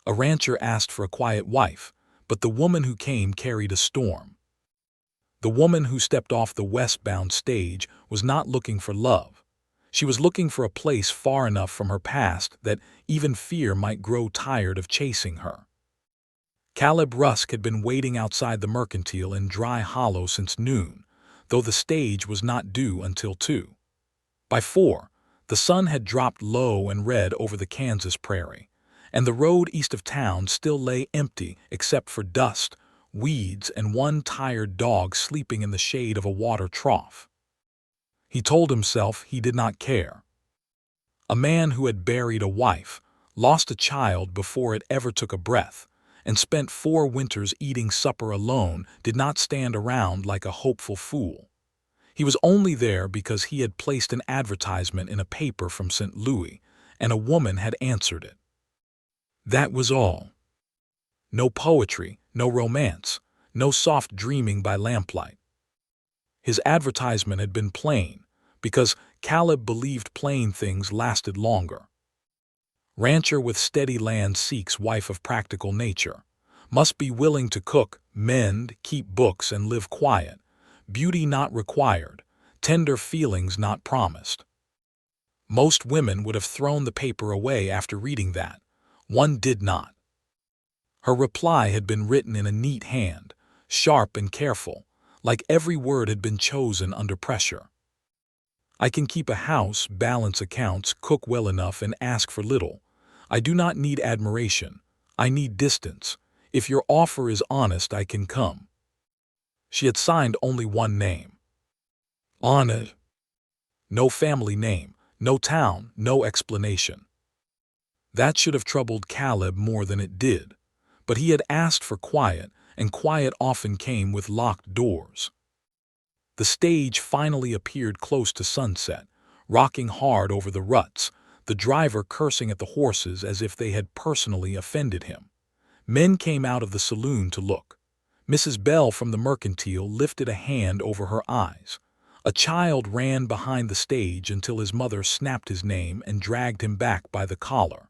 A rancher asked for a quiet wife, but the woman who came carried a storm. The woman who stepped off the westbound stage was not looking for love. She was looking for a place far enough from her past that even fear might grow tired of chasing her. Caleb Rusk had been waiting outside the Mercantile in Dry Hollow since noon, though the stage was not due until 2. By 4, the sun had dropped low and red over the Kansas prairie, and the road east of town still lay empty except for dust, weeds, and one tired dog sleeping in the shade of a water trough. He told himself he did not care. A man who had buried a wife, lost a child before it ever took a breath, and spent 4 winters eating supper alone did not stand around like a hopeful fool. He was only there because he had placed an advertisement in a paper from St. Louis, and a woman had answered it. That was all. No poetry, no romance, no soft dreaming by lamplight. His advertisement had been plain, because Caleb believed plain things lasted longer. Rancher with steady land seeks wife of practical nature. Must be willing to cook, mend, keep books, and live quiet. Beauty not required, tender feelings not promised. Most women would have thrown the paper away after reading that. One did not. Her reply had been written in a neat hand, sharp and careful, like every word had been chosen under pressure. I can keep a house, balance accounts, cook well enough, and ask for little. I do not need admiration. I need distance. If your offer is honest, I can come. She had signed only one name. On it. No family name, no town, no explanation. That should have troubled Caleb more than it did, but he had asked for quiet, and quiet often came with locked doors. The stage finally appeared close to sunset, rocking hard over the ruts, the driver cursing at the horses as if they had personally offended him. Men came out of the saloon to look. Mrs. Bell from the Mercantile lifted a hand over her eyes. A child ran behind the stage until his mother snapped his name and dragged him back by the collar.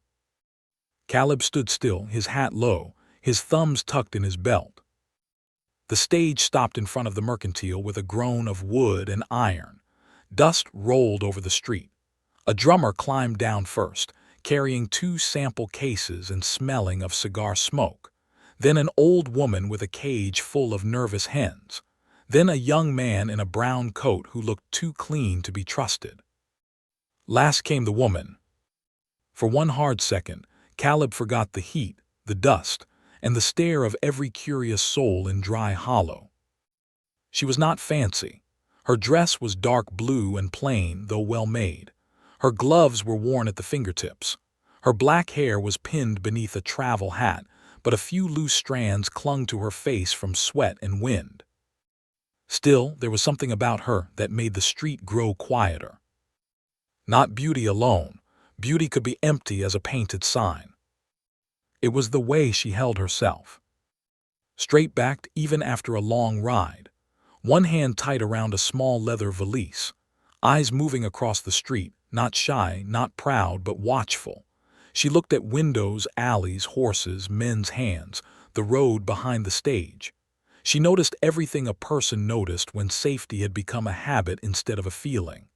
Caleb stood still, his hat low, his thumbs tucked in his belt. The stage stopped in front of the Mercantile with a groan of wood and iron. Dust rolled over the street. A drummer climbed down first, carrying 2 sample cases and smelling of cigar smoke. Then an old woman with a cage full of nervous hens. Then a young man in a brown coat who looked too clean to be trusted. Last came the woman. For one hard second, Caleb forgot the heat, the dust, and the stare of every curious soul in Dry Hollow. She was not fancy. Her dress was dark blue and plain, though well made. Her gloves were worn at the fingertips. Her black hair was pinned beneath a travel hat, but a few loose strands clung to her face from sweat and wind. Still, there was something about her that made the street grow quieter. Not beauty alone. Beauty could be empty as a painted sign. It was the way she held herself. Straight-backed even after a long ride, one hand tight around a small leather valise, eyes moving across the street, not shy, not proud, but watchful. She looked at windows, alleys, horses, men's hands, the road behind the stage. She noticed everything a person noticed when safety had become a habit instead of a feeling.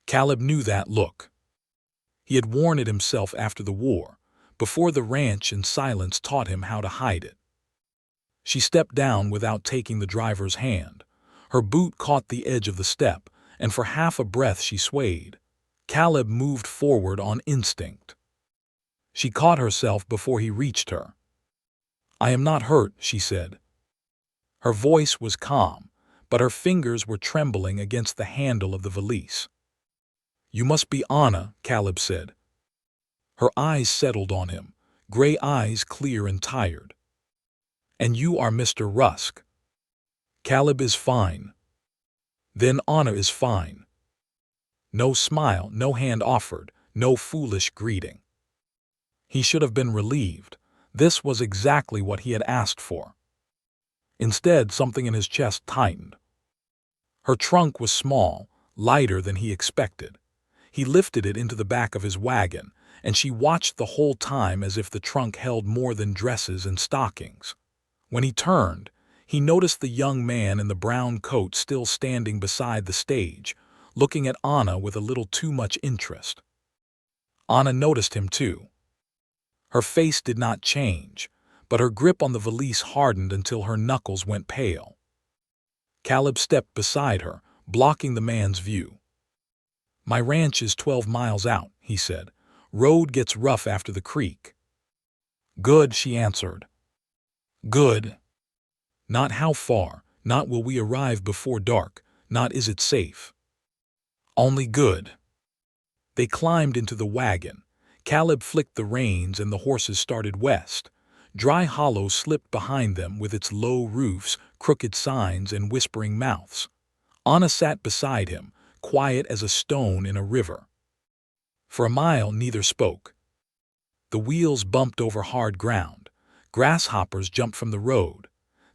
Caleb knew that look. He had worn it himself after the war, before the ranch and silence taught him how to hide it. She stepped down without taking the driver's hand. Her boot caught the edge of the step, and for half a breath she swayed. Caleb moved forward on instinct. She caught herself before he reached her. "I am not hurt," she said. Her voice was calm, but her fingers were trembling against the handle of the valise. "You must be Anna," Caleb said. Her eyes settled on him, gray eyes clear and tired. "And you are Mr. Rusk." "Caleb is fine." "Then Anna is fine." No smile, no hand offered, no foolish greeting. He should have been relieved. This was exactly what he had asked for. Instead, something in his chest tightened. Her trunk was small, lighter than he expected. He lifted it into the back of his wagon, and she watched the whole time as if the trunk held more than dresses and stockings. When he turned, he noticed the young man in the brown coat still standing beside the stage, looking at Anna with a little too much interest. Anna noticed him too. Her face did not change, but her grip on the valise hardened until her knuckles went pale. Caleb stepped beside her, blocking the man's view. "My ranch is 12 miles out," he said. "Road gets rough after the creek." "Good," she answered. "Good. Not how far, not will we arrive before dark, not is it safe. Only good." They climbed into the wagon. Caleb flicked the reins and the horses started west. Dry Hollow slipped behind them with its low roofs, crooked signs, and whispering mouths. Anna sat beside him, quiet as a stone in a river. For a mile neither spoke. The wheels bumped over hard ground. Grasshoppers jumped from the road.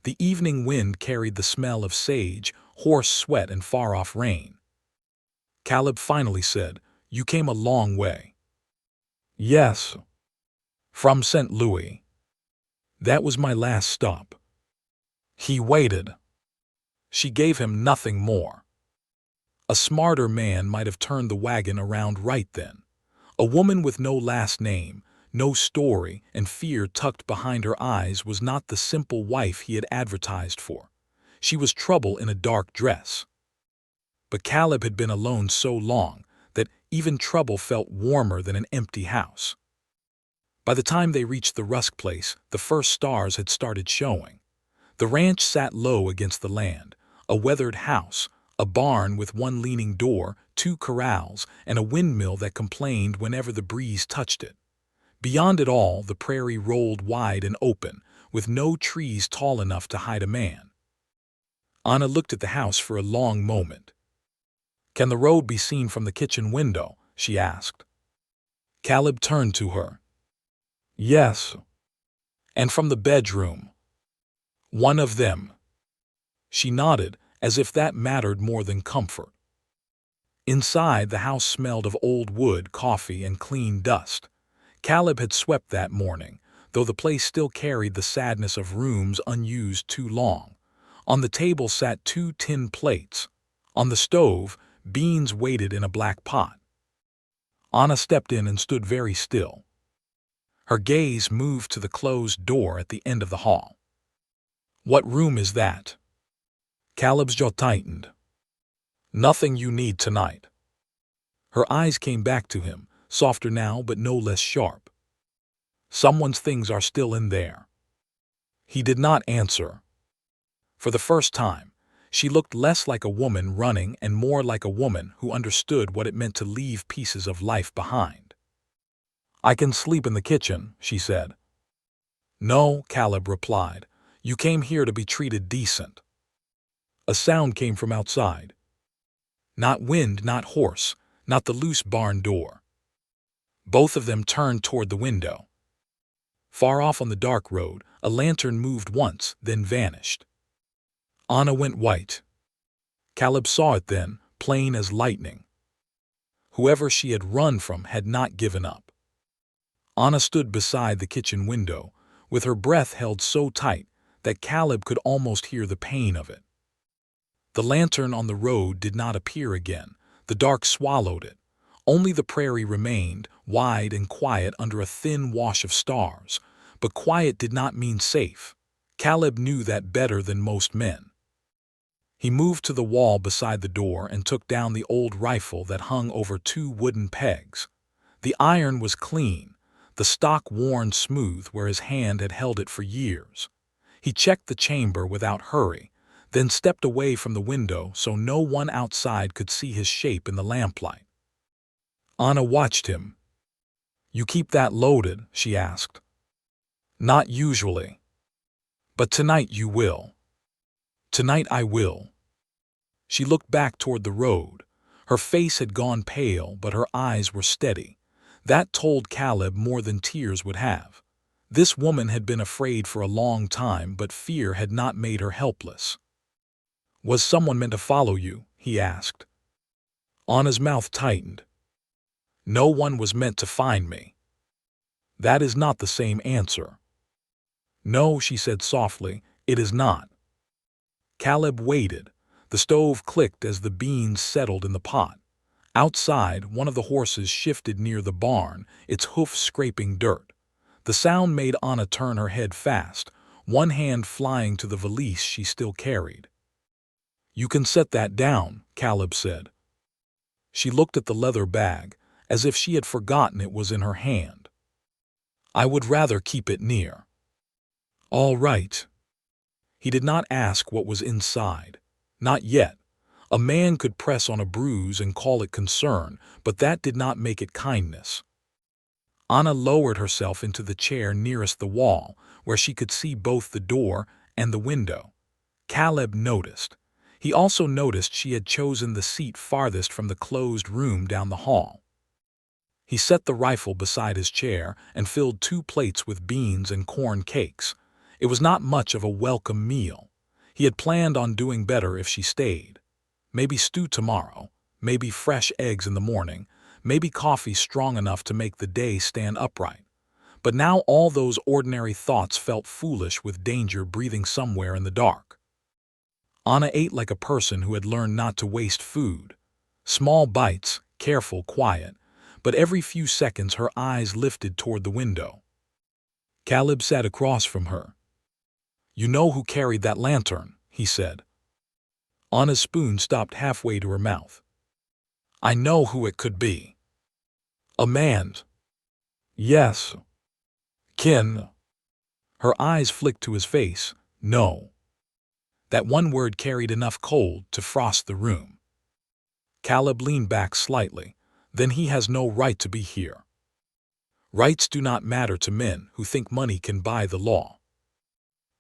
The evening wind carried the smell of sage, horse sweat, and far-off rain. Caleb finally said, "You came a long way." "Yes. From St. Louis. That was my last stop." He waited. She gave him nothing more. A smarter man might have turned the wagon around right then. A woman with no last name, no story, and fear tucked behind her eyes was not the simple wife he had advertised for. She was trouble in a dark dress. But Caleb had been alone so long that even trouble felt warmer than an empty house. By the time they reached the Rusk place, the first stars had started showing. The ranch sat low against the land, a weathered house, a barn with one leaning door, 2 corrals, and a windmill that complained whenever the breeze touched it. Beyond it all, the prairie rolled wide and open, with no trees tall enough to hide a man. Anna looked at the house for a long moment. "Can the road be seen from the kitchen window?" she asked. Caleb turned to her. "Yes. And from the bedroom?" "One of them." She nodded, as if that mattered more than comfort. Inside, the house smelled of old wood, coffee, and clean dust. Caleb had swept that morning, though the place still carried the sadness of rooms unused too long. On the table sat 2 tin plates. On the stove, beans waited in a black pot. Anna stepped in and stood very still. Her gaze moved to the closed door at the end of the hall. "What room is that?" Caleb's jaw tightened. "Nothing you need tonight." Her eyes came back to him, softer now but no less sharp. "Someone's things are still in there." He did not answer. For the first time, she looked less like a woman running and more like a woman who understood what it meant to leave pieces of life behind. "I can sleep in the kitchen," she said. "No," Caleb replied. "You came here to be treated decent." A sound came from outside. Not wind, not horse, not the loose barn door. Both of them turned toward the window. Far off on the dark road, a lantern moved once, then vanished. Anna went white. Caleb saw it then, plain as lightning. Whoever she had run from had not given up. Anna stood beside the kitchen window, with her breath held so tight that Caleb could almost hear the pain of it. The lantern on the road did not appear again. The dark swallowed it. Only the prairie remained, wide and quiet under a thin wash of stars. But quiet did not mean safe. Caleb knew that better than most men. He moved to the wall beside the door and took down the old rifle that hung over 2 wooden pegs. The iron was clean, the stock worn smooth where his hand had held it for years. He checked the chamber without hurry, then stepped away from the window so no one outside could see his shape in the lamplight. Anna watched him. "You keep that loaded?" she asked. "Not usually. But tonight you will." "Tonight I will." She looked back toward the road. Her face had gone pale, but her eyes were steady. That told Caleb more than tears would have. This woman had been afraid for a long time, but fear had not made her helpless. "Was someone meant to follow you?" he asked. Anna's mouth tightened. "No one was meant to find me." That is not the same answer. No, she said softly, it is not. Caleb waited. The stove clicked as the beans settled in the pot. Outside, one of the horses shifted near the barn, its hoofs scraping dirt. The sound made Anna turn her head fast, one hand flying to the valise she still carried. You can set that down, Caleb said. She looked at the leather bag, as if she had forgotten it was in her hand. I would rather keep it near. All right. He did not ask what was inside. Not yet. A man could press on a bruise and call it concern, but that did not make it kindness. Anna lowered herself into the chair nearest the wall, where she could see both the door and the window. Caleb noticed. He also noticed she had chosen the seat farthest from the closed room down the hall. He set the rifle beside his chair and filled 2 plates with beans and corn cakes. It was not much of a welcome meal. He had planned on doing better if she stayed. Maybe stew tomorrow, maybe fresh eggs in the morning, maybe coffee strong enough to make the day stand upright. But now all those ordinary thoughts felt foolish with danger breathing somewhere in the dark. Anna ate like a person who had learned not to waste food. Small bites, careful, quiet, but every few seconds her eyes lifted toward the window. Caleb sat across from her. You know who carried that lantern, he said. Anna's spoon stopped halfway to her mouth. I know who it could be. A man. Yes. Kin. Her eyes flicked to his face. No. That one word carried enough cold to frost the room. Caleb leaned back slightly. Then he has no right to be here. Rights do not matter to men who think money can buy the law.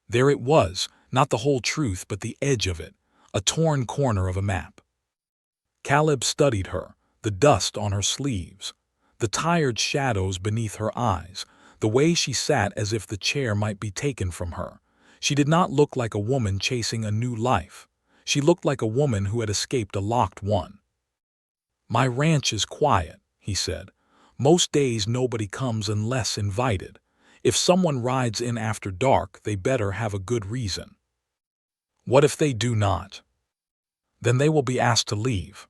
There it was, not the whole truth but the edge of it, a torn corner of a map. Caleb studied her, the dust on her sleeves, the tired shadows beneath her eyes, the way she sat as if the chair might be taken from her. She did not look like a woman chasing a new life. She looked like a woman who had escaped a locked one. My ranch is quiet, he said. Most days nobody comes unless invited. If someone rides in after dark, they better have a good reason. What if they do not? Then they will be asked to leave.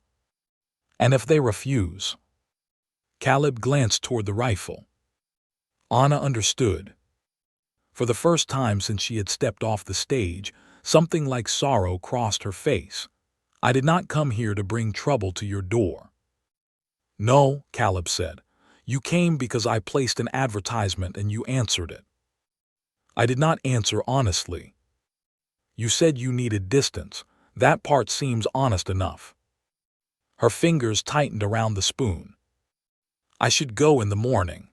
And if they refuse? Caleb glanced toward the rifle. Anna understood. For the first time since she had stepped off the stage, something like sorrow crossed her face. I did not come here to bring trouble to your door. No, Caleb said. You came because I placed an advertisement and you answered it. I did not answer honestly. You said you needed distance. That part seems honest enough. Her fingers tightened around the spoon. I should go in the morning.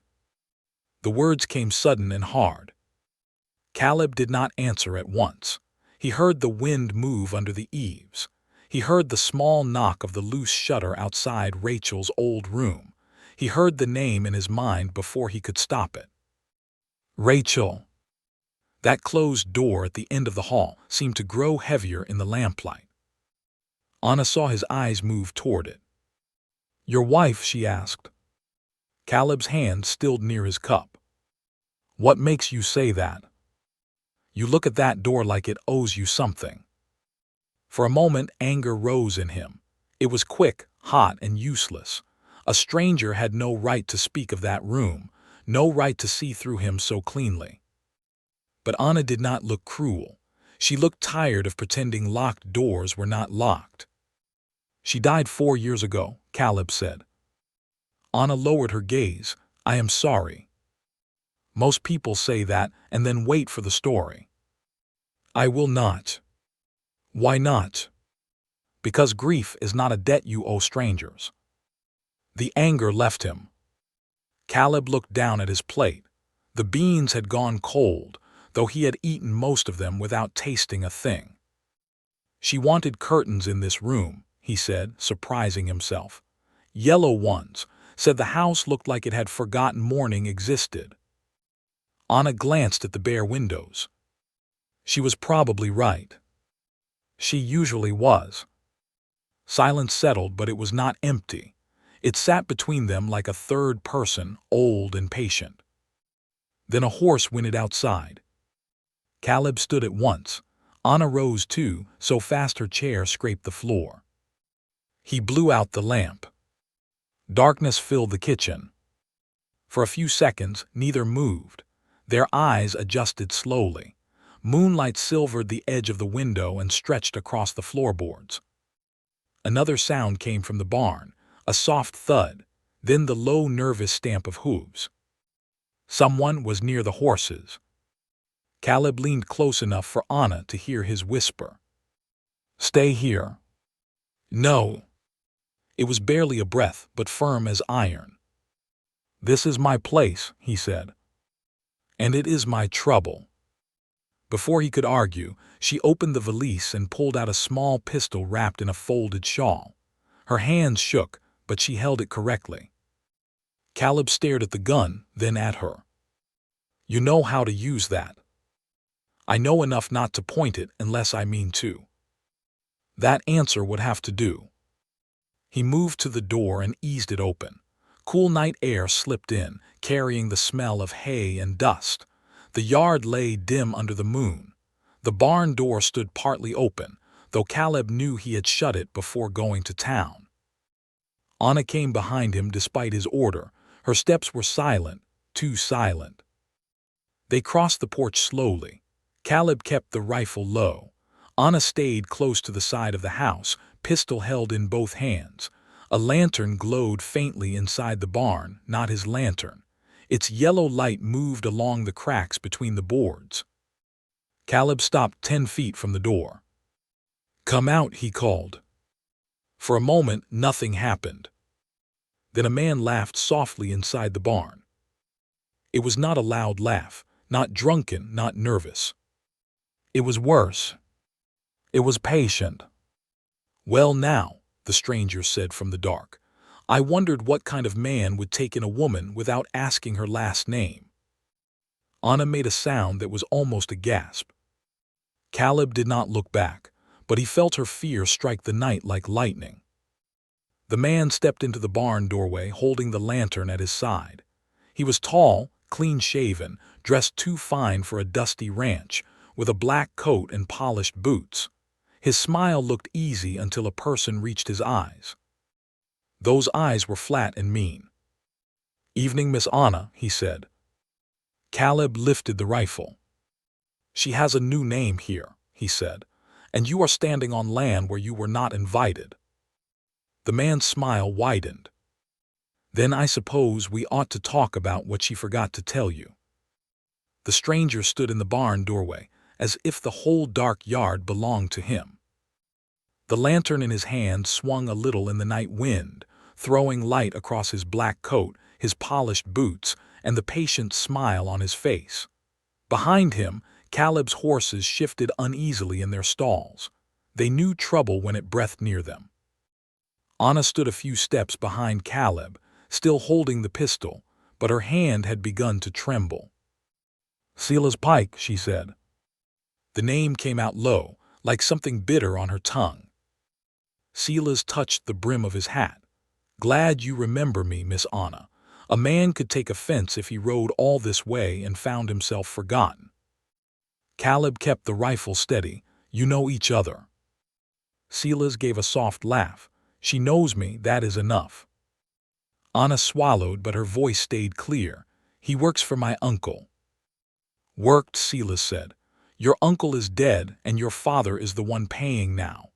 The words came sudden and hard. Caleb did not answer at once. He heard the wind move under the eaves. He heard the small knock of the loose shutter outside Rachel's old room. He heard the name in his mind before he could stop it. Rachel. That closed door at the end of the hall seemed to grow heavier in the lamplight. Anna saw his eyes move toward it. Your wife, she asked. Caleb's hand stilled near his cup. What makes you say that? You look at that door like it owes you something. For a moment, anger rose in him. It was quick, hot, and useless. A stranger had no right to speak of that room, no right to see through him so cleanly. But Anna did not look cruel. She looked tired of pretending locked doors were not locked. She died 4 years ago, Caleb said. Anna lowered her gaze. I am sorry. Most people say that and then wait for the story. I will not. Why not? Because grief is not a debt you owe strangers. The anger left him. Caleb looked down at his plate. The beans had gone cold, though he had eaten most of them without tasting a thing. She wanted curtains in this room, he said, surprising himself. Yellow ones, said the house looked like it had forgotten morning existed. Anna glanced at the bare windows. She was probably right. She usually was. Silence settled, but it was not empty. It sat between them like a third person, old and patient. Then a horse whinnied outside. Caleb stood at once. Anna rose too, so fast her chair scraped the floor. He blew out the lamp. Darkness filled the kitchen. For a few seconds, neither moved. Their eyes adjusted slowly. Moonlight silvered the edge of the window and stretched across the floorboards. Another sound came from the barn, a soft thud, then the low, nervous stamp of hooves. Someone was near the horses. Caleb leaned close enough for Anna to hear his whisper. "Stay here." "No." It was barely a breath, but firm as iron. "This is my place," he said. "And it is my trouble." Before he could argue, she opened the valise and pulled out a small pistol wrapped in a folded shawl. Her hands shook, but she held it correctly. Caleb stared at the gun, then at her. "You know how to use that." "I know enough not to point it unless I mean to." That answer would have to do. He moved to the door and eased it open. Cool night air slipped in, carrying the smell of hay and dust. The yard lay dim under the moon. The barn door stood partly open, though Caleb knew he had shut it before going to town. Anna came behind him despite his order. Her steps were silent, too silent. They crossed the porch slowly. Caleb kept the rifle low. Anna stayed close to the side of the house, pistol held in both hands. A lantern glowed faintly inside the barn, not his lantern. Its yellow light moved along the cracks between the boards. Caleb stopped 10 feet from the door. "Come out," he called. For a moment, nothing happened. Then a man laughed softly inside the barn. It was not a loud laugh, not drunken, not nervous. It was worse. It was patient. "Well now," the stranger said from the dark. "I wondered what kind of man would take in a woman without asking her last name." Anna made a sound that was almost a gasp. Caleb did not look back, but he felt her fear strike the night like lightning. The man stepped into the barn doorway holding the lantern at his side. He was tall, clean-shaven, dressed too fine for a dusty ranch, with a black coat and polished boots. His smile looked easy until a person reached his eyes. Those eyes were flat and mean. "Evening, Miss Anna," he said. Caleb lifted the rifle. "She has a new name here," he said, "and you are standing on land where you were not invited." The man's smile widened. "Then I suppose we ought to talk about what she forgot to tell you." The stranger stood in the barn doorway, as if the whole dark yard belonged to him. The lantern in his hand swung a little in the night wind, throwing light across his black coat, his polished boots, and the patient smile on his face. Behind him, Caleb's horses shifted uneasily in their stalls. They knew trouble when it breathed near them. Anna stood a few steps behind Caleb, still holding the pistol, but her hand had begun to tremble. "Silas Pike," she said. The name came out low, like something bitter on her tongue. Silas touched the brim of his hat. "Glad you remember me, Miss Anna. A man could take offense if he rode all this way and found himself forgotten." Caleb kept the rifle steady. "You know each other." Silas gave a soft laugh. "She knows me, that is enough." Anna swallowed, but her voice stayed clear. "He works for my uncle." "Worked," Silas said. "Your uncle is dead, and your father is the one paying now."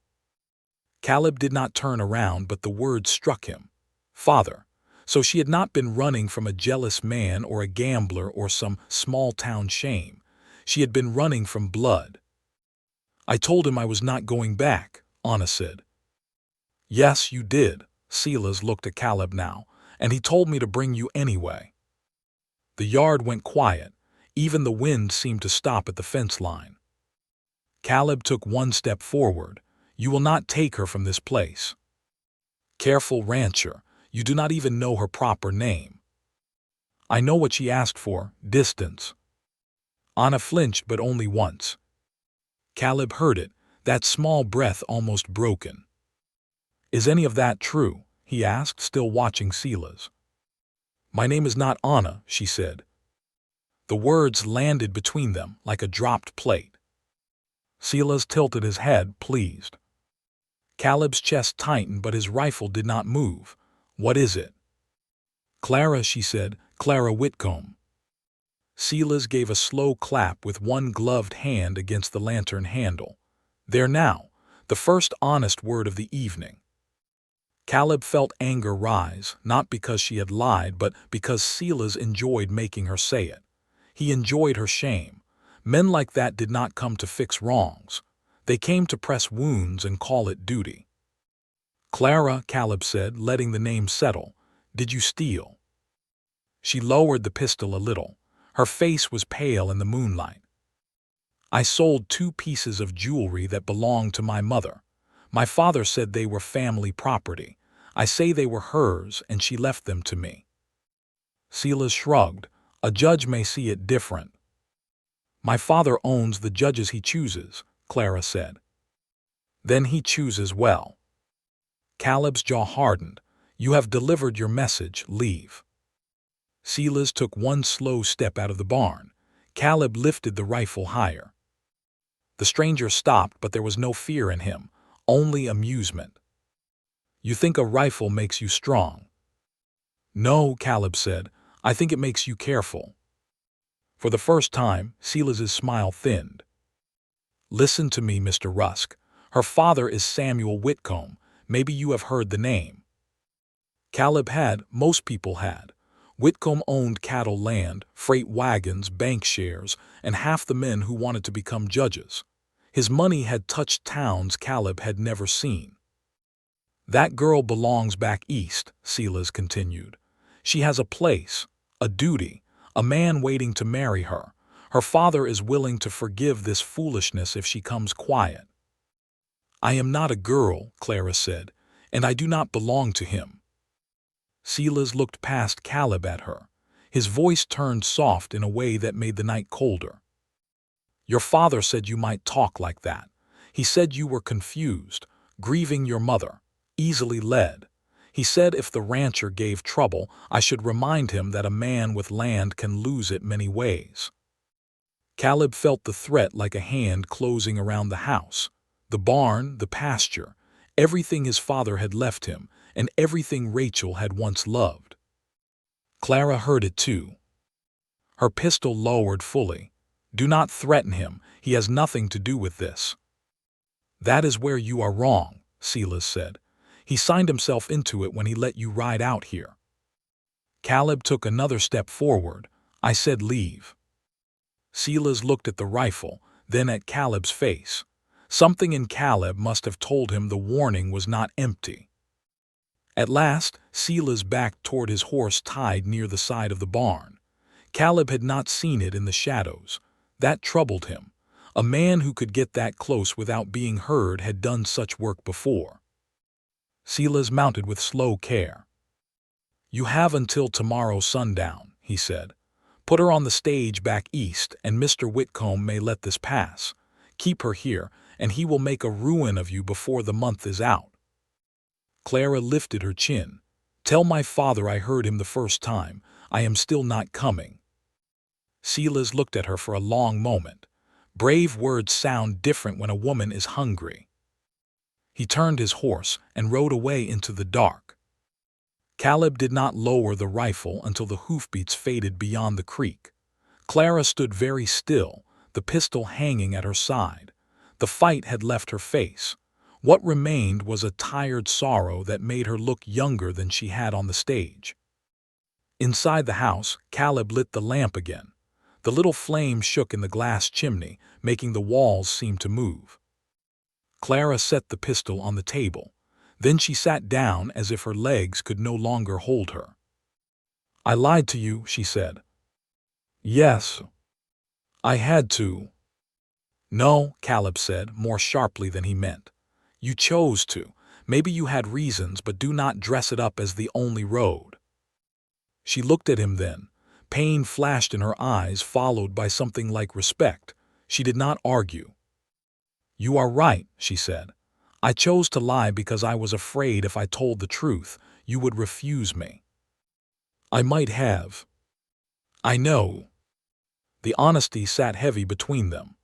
Caleb did not turn around, but the words struck him. Father. So she had not been running from a jealous man or a gambler or some small-town shame. She had been running from blood. "I told him I was not going back," Anna said. "Yes, you did." Silas looked at Caleb now. "And he told me to bring you anyway." The yard went quiet. Even the wind seemed to stop at the fence line. Caleb took one step forward. "You will not take her from this place." "Careful, rancher. You do not even know her proper name." "I know what she asked for, distance." Anna flinched, but only once. Caleb heard it, that small breath almost broken. "Is any of that true?" he asked, still watching Silas. "My name is not Anna," she said. The words landed between them like a dropped plate. Silas tilted his head, pleased. Caleb's chest tightened, but his rifle did not move. "What is it?" "Clara," she said. "Clara Whitcomb." Silas gave a slow clap with one gloved hand against the lantern handle. There now, the first honest word of the evening. Caleb felt anger rise, not because she had lied, but because Silas enjoyed making her say it. He enjoyed her shame. Men like that did not come to fix wrongs. They came to press wounds and call it duty. "Clara," Caleb said, letting the name settle, "did you steal?" She lowered the pistol a little. Her face was pale in the moonlight. "I sold 2 pieces of jewelry that belonged to my mother. My father said they were family property. I say they were hers, and she left them to me." Silas shrugged. "A judge may see it different." "My father owns the judges he chooses," Clara said. "Then he chooses well." Caleb's jaw hardened. "You have delivered your message. Leave." Silas took one slow step out of the barn. Caleb lifted the rifle higher. The stranger stopped, but there was no fear in him, only amusement. "You think a rifle makes you strong?" "No," Caleb said. "I think it makes you careful." For the first time, Silas's smile thinned. "Listen to me, Mr. Rusk. Her father is Samuel Whitcomb. Maybe you have heard the name." Caleb had, most people had. Whitcomb owned cattle land, freight wagons, bank shares, and half the men who wanted to become judges. His money had touched towns Caleb had never seen. "That girl belongs back east," Silas continued. "She has a place, a duty, a man waiting to marry her. Her father is willing to forgive this foolishness if she comes quiet." "I am not a girl," Clara said, "and I do not belong to him." Silas looked past Caleb at her. His voice turned soft in a way that made the night colder. "Your father said you might talk like that. He said you were confused, grieving your mother, easily led. He said if the rancher gave trouble, I should remind him that a man with land can lose it many ways." Caleb felt the threat like a hand closing around the house. The barn, the pasture, everything his father had left him, and everything Rachel had once loved. Clara heard it too. Her pistol lowered fully. "Do not threaten him. He has nothing to do with this." "That is where you are wrong," Silas said. "He signed himself into it when he let you ride out here." Caleb took another step forward. "I said leave." Silas looked at the rifle, then at Caleb's face. Something in Caleb must have told him the warning was not empty. At last, Silas backed toward his horse tied near the side of the barn. Caleb had not seen it in the shadows. That troubled him. A man who could get that close without being heard had done such work before. Silas mounted with slow care. "You have until tomorrow sundown," he said. "Put her on the stage back east, and Mr. Whitcomb may let this pass. Keep her here, and he will make a ruin of you before the month is out." Clara lifted her chin. "Tell my father I heard him the first time. I am still not coming." Silas looked at her for a long moment. Brave words sound different when a woman is hungry. He turned his horse and rode away into the dark. Caleb did not lower the rifle until the hoofbeats faded beyond the creek. Clara stood very still, the pistol hanging at her side. The fight had left her face. What remained was a tired sorrow that made her look younger than she had on the stage. Inside the house, Caleb lit the lamp again. The little flame shook in the glass chimney, making the walls seem to move. Clara set the pistol on the table. Then she sat down as if her legs could no longer hold her. "I lied to you," she said. "Yes. I had to." "No," Caleb said, more sharply than he meant. "You chose to. Maybe you had reasons, but do not dress it up as the only road." She looked at him then. Pain flashed in her eyes, followed by something like respect. She did not argue. "You are right," she said. "I chose to lie because I was afraid if I told the truth, you would refuse me. I might have. I know." The honesty sat heavy between them.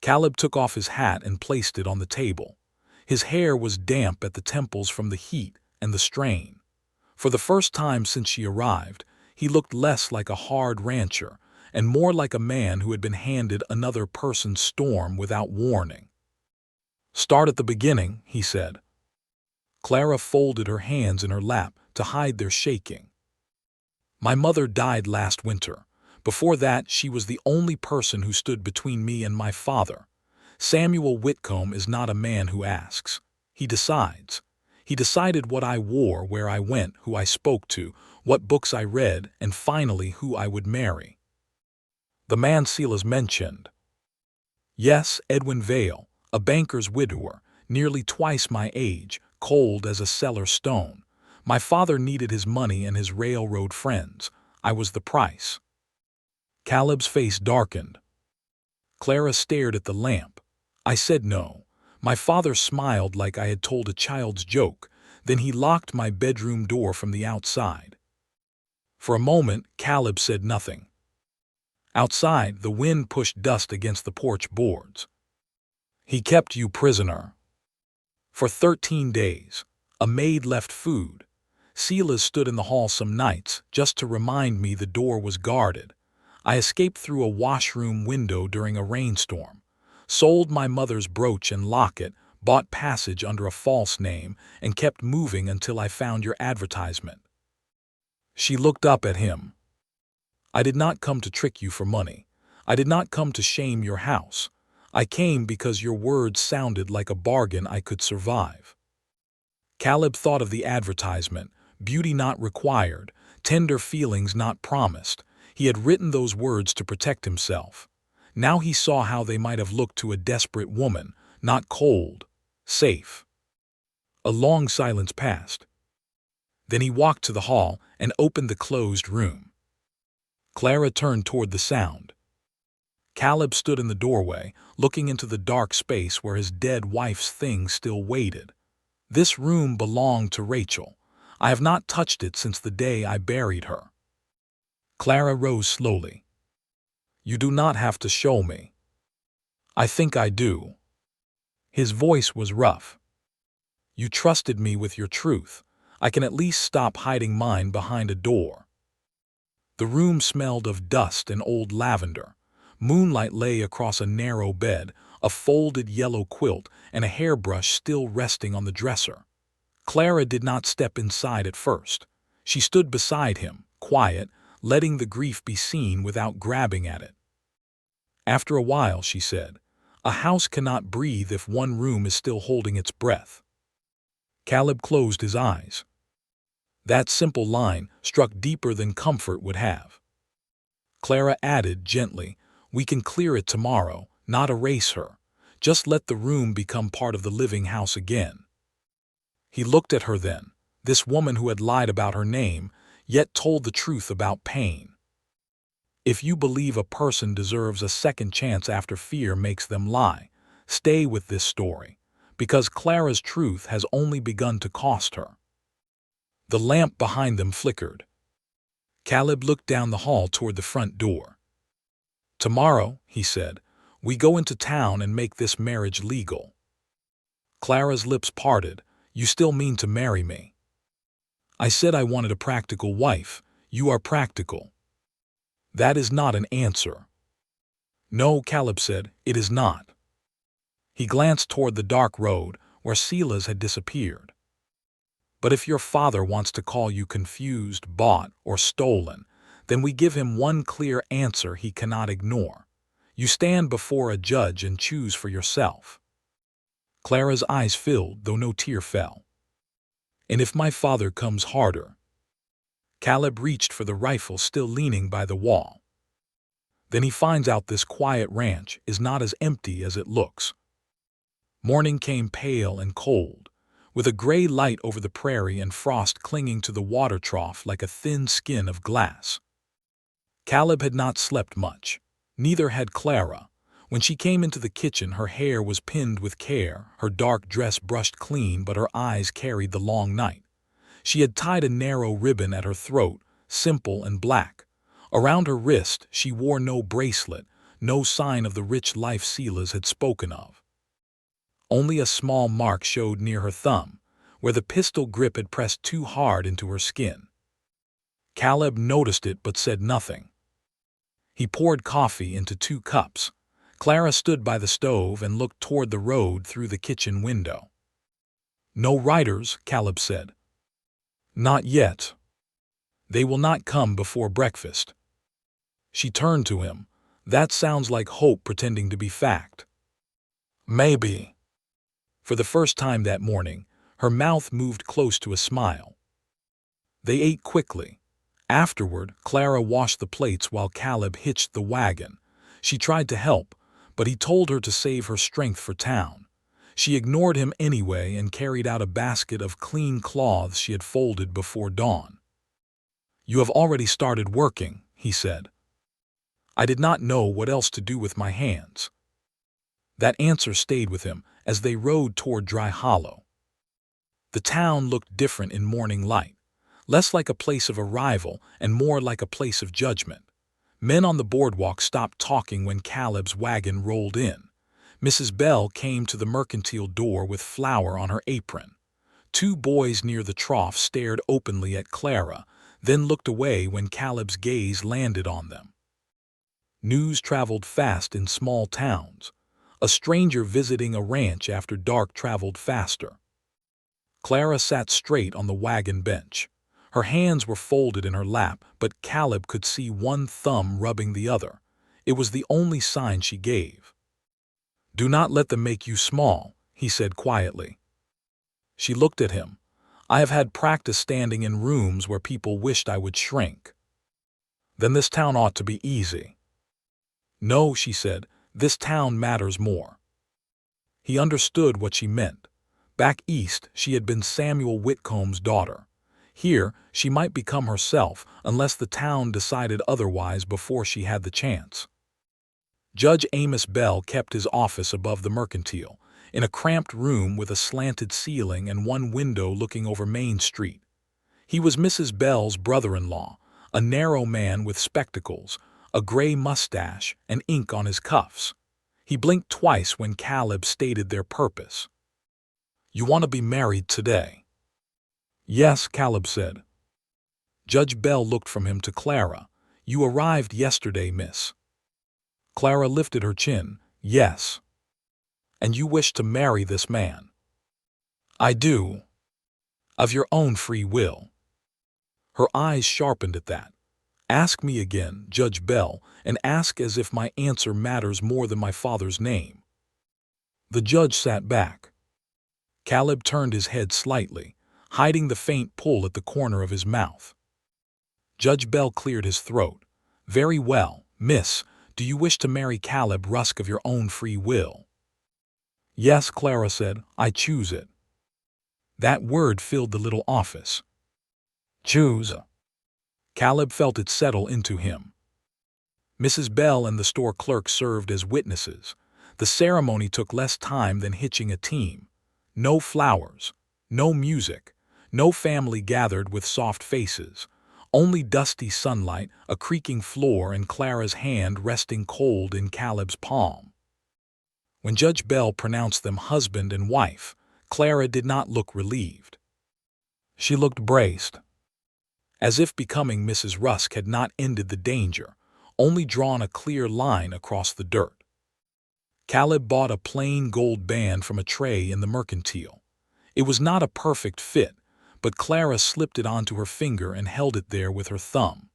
Caleb took off his hat and placed it on the table. His hair was damp at the temples from the heat and the strain. For the first time since she arrived, he looked less like a hard rancher and more like a man who had been handed another person's storm without warning. "Start at the beginning," he said. Clara folded her hands in her lap to hide their shaking. "My mother died last winter. Before that, she was the only person who stood between me and my father. Samuel Whitcomb is not a man who asks. He decides. He decided what I wore, where I went, who I spoke to, what books I read, and finally who I would marry." "The man Silas mentioned." "Yes, Edwin Vale, a banker's widower, nearly twice my age, cold as a cellar stone. My father needed his money and his railroad friends. I was the price." Caleb's face darkened. Clara stared at the lamp. "I said no." My father smiled like I had told a child's joke. Then he locked my bedroom door from the outside. For a moment, Caleb said nothing. Outside, the wind pushed dust against the porch boards. "He kept you prisoner." "For 13 days. A maid left food. Silas stood in the hall some nights, just to remind me the door was guarded. I escaped through a washroom window during a rainstorm. Sold my mother's brooch and locket, bought passage under a false name, and kept moving until I found your advertisement." She looked up at him. "I did not come to trick you for money. I did not come to shame your house. I came because your words sounded like a bargain I could survive." Caleb thought of the advertisement, beauty not required, tender feelings not promised. He had written those words to protect himself. Now he saw how they might have looked to a desperate woman, not cold, safe. A long silence passed. Then he walked to the hall and opened the closed room. Clara turned toward the sound. Caleb stood in the doorway, looking into the dark space where his dead wife's things still waited. "This room belonged to Rachel. I have not touched it since the day I buried her." Clara rose slowly. "You do not have to show me." "I think I do." His voice was rough. "You trusted me with your truth. I can at least stop hiding mine behind a door." The room smelled of dust and old lavender. Moonlight lay across a narrow bed, a folded yellow quilt, and a hairbrush still resting on the dresser. Clara did not step inside at first. She stood beside him, quiet, letting the grief be seen without grabbing at it. After a while, she said, "A house cannot breathe if one room is still holding its breath." Caleb closed his eyes. That simple line struck deeper than comfort would have. Clara added gently, "We can clear it tomorrow, not erase her. Just let the room become part of the living house again." He looked at her then, this woman who had lied about her name, yet told the truth about pain. If you believe a person deserves a second chance after fear makes them lie, stay with this story, because Clara's truth has only begun to cost her. The lamp behind them flickered. Caleb looked down the hall toward the front door. "Tomorrow," he said, "we go into town and make this marriage legal." Clara's lips parted. "You still mean to marry me?" "I said I wanted a practical wife. You are practical." "That is not an answer." "No," Caleb said, "it is not." He glanced toward the dark road where Silas had disappeared. "But if your father wants to call you confused, bought, or stolen, then we give him one clear answer he cannot ignore. You stand before a judge and choose for yourself." Clara's eyes filled, though no tear fell. "And if my father comes harder?" Caleb reached for the rifle still leaning by the wall. "Then he finds out this quiet ranch is not as empty as it looks." Morning came pale and cold, with a gray light over the prairie and frost clinging to the water trough like a thin skin of glass. Caleb had not slept much. Neither had Clara. When she came into the kitchen, her hair was pinned with care, her dark dress brushed clean, but her eyes carried the long night. She had tied a narrow ribbon at her throat, simple and black. Around her wrist, she wore no bracelet, no sign of the rich life Silas had spoken of. Only a small mark showed near her thumb, where the pistol grip had pressed too hard into her skin. Caleb noticed it but said nothing. He poured coffee into 2 cups. Clara stood by the stove and looked toward the road through the kitchen window. "No riders," Caleb said. "Not yet. They will not come before breakfast." She turned to him. "That sounds like hope pretending to be fact." "Maybe." For the first time that morning, her mouth moved close to a smile. They ate quickly. Afterward, Clara washed the plates while Caleb hitched the wagon. She tried to help, but he told her to save her strength for town. She ignored him anyway and carried out a basket of clean cloths she had folded before dawn. "You have already started working," he said. "I did not know what else to do with my hands." That answer stayed with him as they rode toward Dry Hollow. The town looked different in morning light, less like a place of arrival and more like a place of judgment. Men on the boardwalk stopped talking when Caleb's wagon rolled in. Mrs. Bell came to the mercantile door with flour on her apron. 2 boys near the trough stared openly at Clara, then looked away when Caleb's gaze landed on them. News traveled fast in small towns. A stranger visiting a ranch after dark traveled faster. Clara sat straight on the wagon bench. Her hands were folded in her lap, but Caleb could see one thumb rubbing the other. It was the only sign she gave. "Do not let them make you small," he said quietly. She looked at him. "I have had practice standing in rooms where people wished I would shrink." "Then this town ought to be easy." "No," she said, "this town matters more." He understood what she meant. Back east, she had been Samuel Whitcomb's daughter. Here, she might become herself unless the town decided otherwise before she had the chance. Judge Amos Bell kept his office above the mercantile, in a cramped room with a slanted ceiling and one window looking over Main Street. He was Mrs. Bell's brother-in-law, a narrow man with spectacles, a gray mustache, and ink on his cuffs. He blinked twice when Caleb stated their purpose. "You want to be married today?" "Yes," Caleb said. Judge Bell looked from him to Clara. "You arrived yesterday, miss." Clara lifted her chin. "Yes." "And you wish to marry this man?" "I do." "Of your own free will?" Her eyes sharpened at that. "Ask me again, Judge Bell, and ask as if my answer matters more than my father's name." The judge sat back. Caleb turned his head slightly, hiding the faint pull at the corner of his mouth. Judge Bell cleared his throat. "Very well, miss. Do you wish to marry Caleb Rusk of your own free will?" "Yes," Clara said. "I choose it." That word filled the little office. "Choose." Caleb felt it settle into him. Mrs. Bell and the store clerk served as witnesses. The ceremony took less time than hitching a team. No flowers, no music, no family gathered with soft faces. Only dusty sunlight, a creaking floor, and Clara's hand resting cold in Caleb's palm. When Judge Bell pronounced them husband and wife, Clara did not look relieved. She looked braced, as if becoming Mrs. Rusk had not ended the danger, only drawn a clear line across the dirt. Caleb bought a plain gold band from a tray in the mercantile. It was not a perfect fit, but Clara slipped it onto her finger and held it there with her thumb.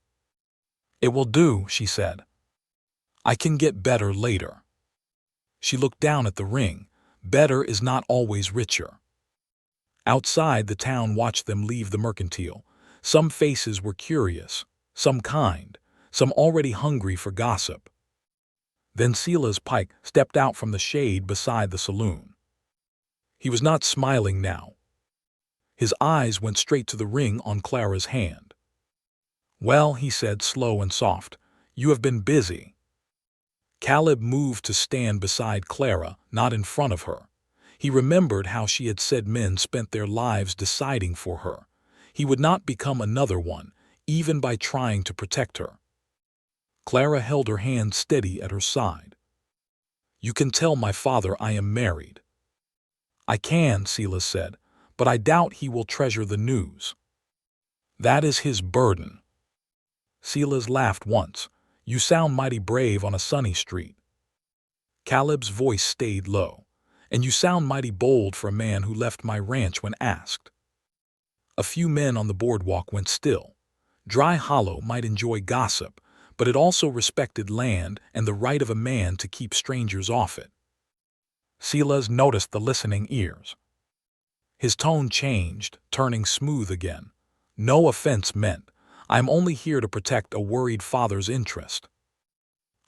"It will do," she said. "I can get better later." She looked down at the ring. Better is not always richer. Outside, the town watched them leave the mercantile. Some faces were curious, some kind, some already hungry for gossip. Then Silas Pike stepped out from the shade beside the saloon. He was not smiling now. His eyes went straight to the ring on Clara's hand. "Well," he said, slow and soft, "you have been busy." Caleb moved to stand beside Clara, not in front of her. He remembered how she had said men spent their lives deciding for her. He would not become another one, even by trying to protect her. Clara held her hand steady at her side. "You can tell my father I am married." "I can," Silas said, "but I doubt he will treasure the news." "That is his burden." Silas laughed once. "You sound mighty brave on a sunny street." Caleb's voice stayed low. "And you sound mighty bold for a man who left my ranch when asked." A few men on the boardwalk went still. Dry Hollow might enjoy gossip, but it also respected land and the right of a man to keep strangers off it. Silas noticed the listening ears. His tone changed, turning smooth again. "No offense meant. I am only here to protect a worried father's interest."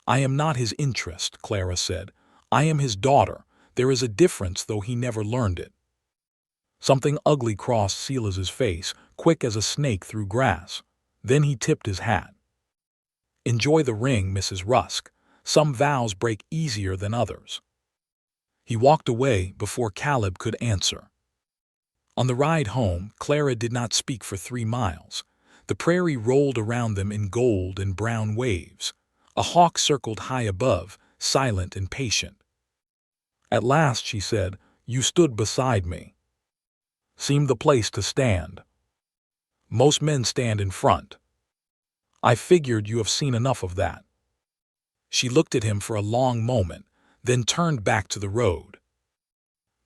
"I am not his interest," Clara said. "I am his daughter. There is a difference, though he never learned it." Something ugly crossed Silas's face, quick as a snake through grass. Then he tipped his hat. "Enjoy the ring, Mrs. Rusk. Some vows break easier than others." He walked away before Caleb could answer. On the ride home, Clara did not speak for 3 miles. The prairie rolled around them in gold and brown waves. A hawk circled high above, silent and patient. At last, she said, "You stood beside me." "Seemed the place to stand." "Most men stand in front." "I figured you have seen enough of that." She looked at him for a long moment, then turned back to the road.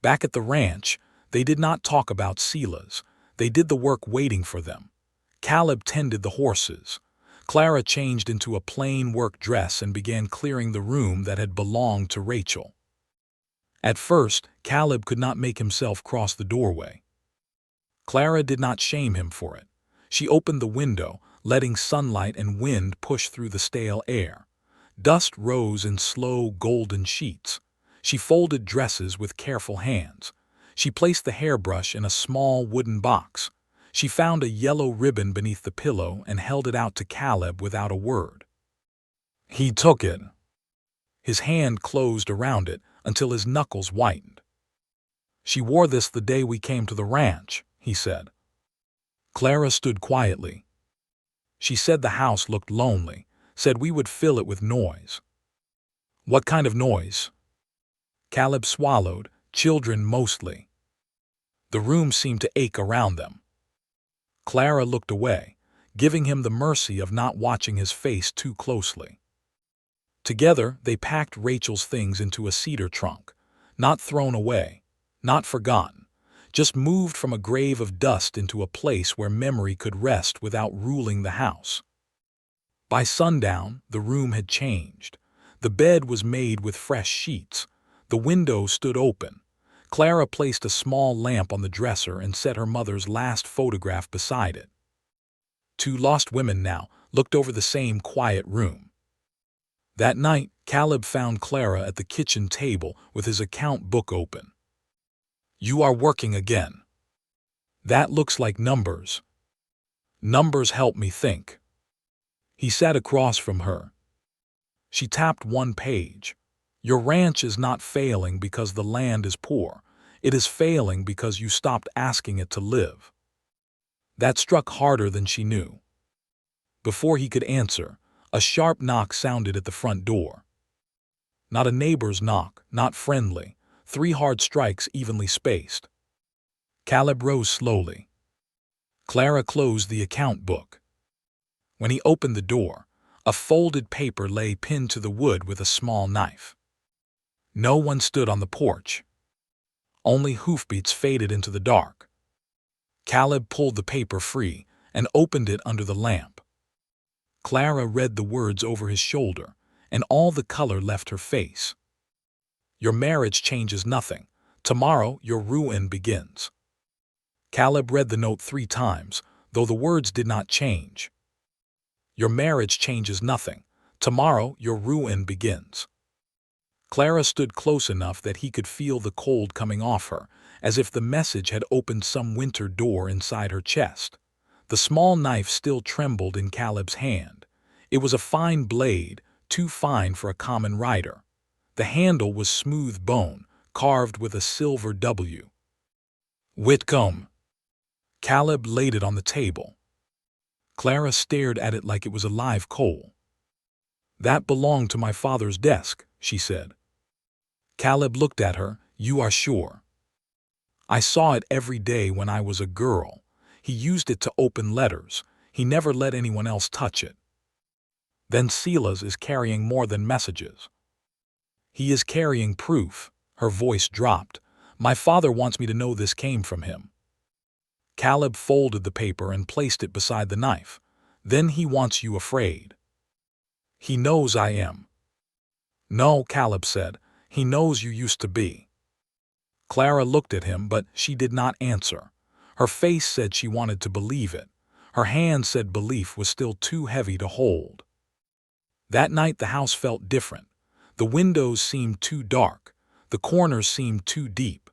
Back at the ranch, they did not talk about Silas. They did the work waiting for them. Caleb tended the horses. Clara changed into a plain work dress and began clearing the room that had belonged to Rachel. At first, Caleb could not make himself cross the doorway. Clara did not shame him for it. She opened the window, letting sunlight and wind push through the stale air. Dust rose in slow, golden sheets. She folded dresses with careful hands. She placed the hairbrush in a small wooden box. She found a yellow ribbon beneath the pillow and held it out to Caleb without a word. He took it. His hand closed around it until his knuckles whitened. "She wore this the day we came to the ranch," he said. Clara stood quietly. "She said the house looked lonely, said we would fill it with noise." "What kind of noise?" Caleb swallowed. "Children mostly." The room seemed to ache around them. Clara looked away, giving him the mercy of not watching his face too closely. Together, they packed Rachel's things into a cedar trunk, not thrown away, not forgotten, just moved from a grave of dust into a place where memory could rest without ruling the house. By sundown, the room had changed. The bed was made with fresh sheets. The window stood open. Clara placed a small lamp on the dresser and set her mother's last photograph beside it. 2 lost women now looked over the same quiet room. That night, Caleb found Clara at the kitchen table with his account book open. "You are working again." "That looks like numbers." "Numbers help me think." He sat across from her. She tapped one page. "Your ranch is not failing because the land is poor. It is failing because you stopped asking it to live." That struck harder than she knew. Before he could answer, a sharp knock sounded at the front door. Not a neighbor's knock, not friendly. 3 hard strikes evenly spaced. Caleb rose slowly. Clara closed the account book. When he opened the door, a folded paper lay pinned to the wood with a small knife. No one stood on the porch. Only hoofbeats faded into the dark. Caleb pulled the paper free and opened it under the lamp. Clara read the words over his shoulder, and all the color left her face. "Your marriage changes nothing. Tomorrow your ruin begins." Caleb read the note 3 times, though the words did not change. "Your marriage changes nothing. Tomorrow your ruin begins." Clara stood close enough that he could feel the cold coming off her, as if the message had opened some winter door inside her chest. The small knife still trembled in Caleb's hand. It was a fine blade, too fine for a common rider. The handle was smooth bone, carved with a silver W. "Whitcomb." Caleb laid it on the table. Clara stared at it like it was a live coal. That belonged to my father's desk, she said. Caleb looked at her. You are sure? I saw it every day when I was a girl. He used it to open letters. He never let anyone else touch it. Then Silas is carrying more than messages. He is carrying proof. Her voice dropped. My father wants me to know this came from him. Caleb folded the paper and placed it beside the knife. Then he wants you afraid. He knows I am. No, Caleb said. He knows you used to be. Clara looked at him, but she did not answer. Her face said she wanted to believe it. Her hand said belief was still too heavy to hold. That night the house felt different. The windows seemed too dark. The corners seemed too deep.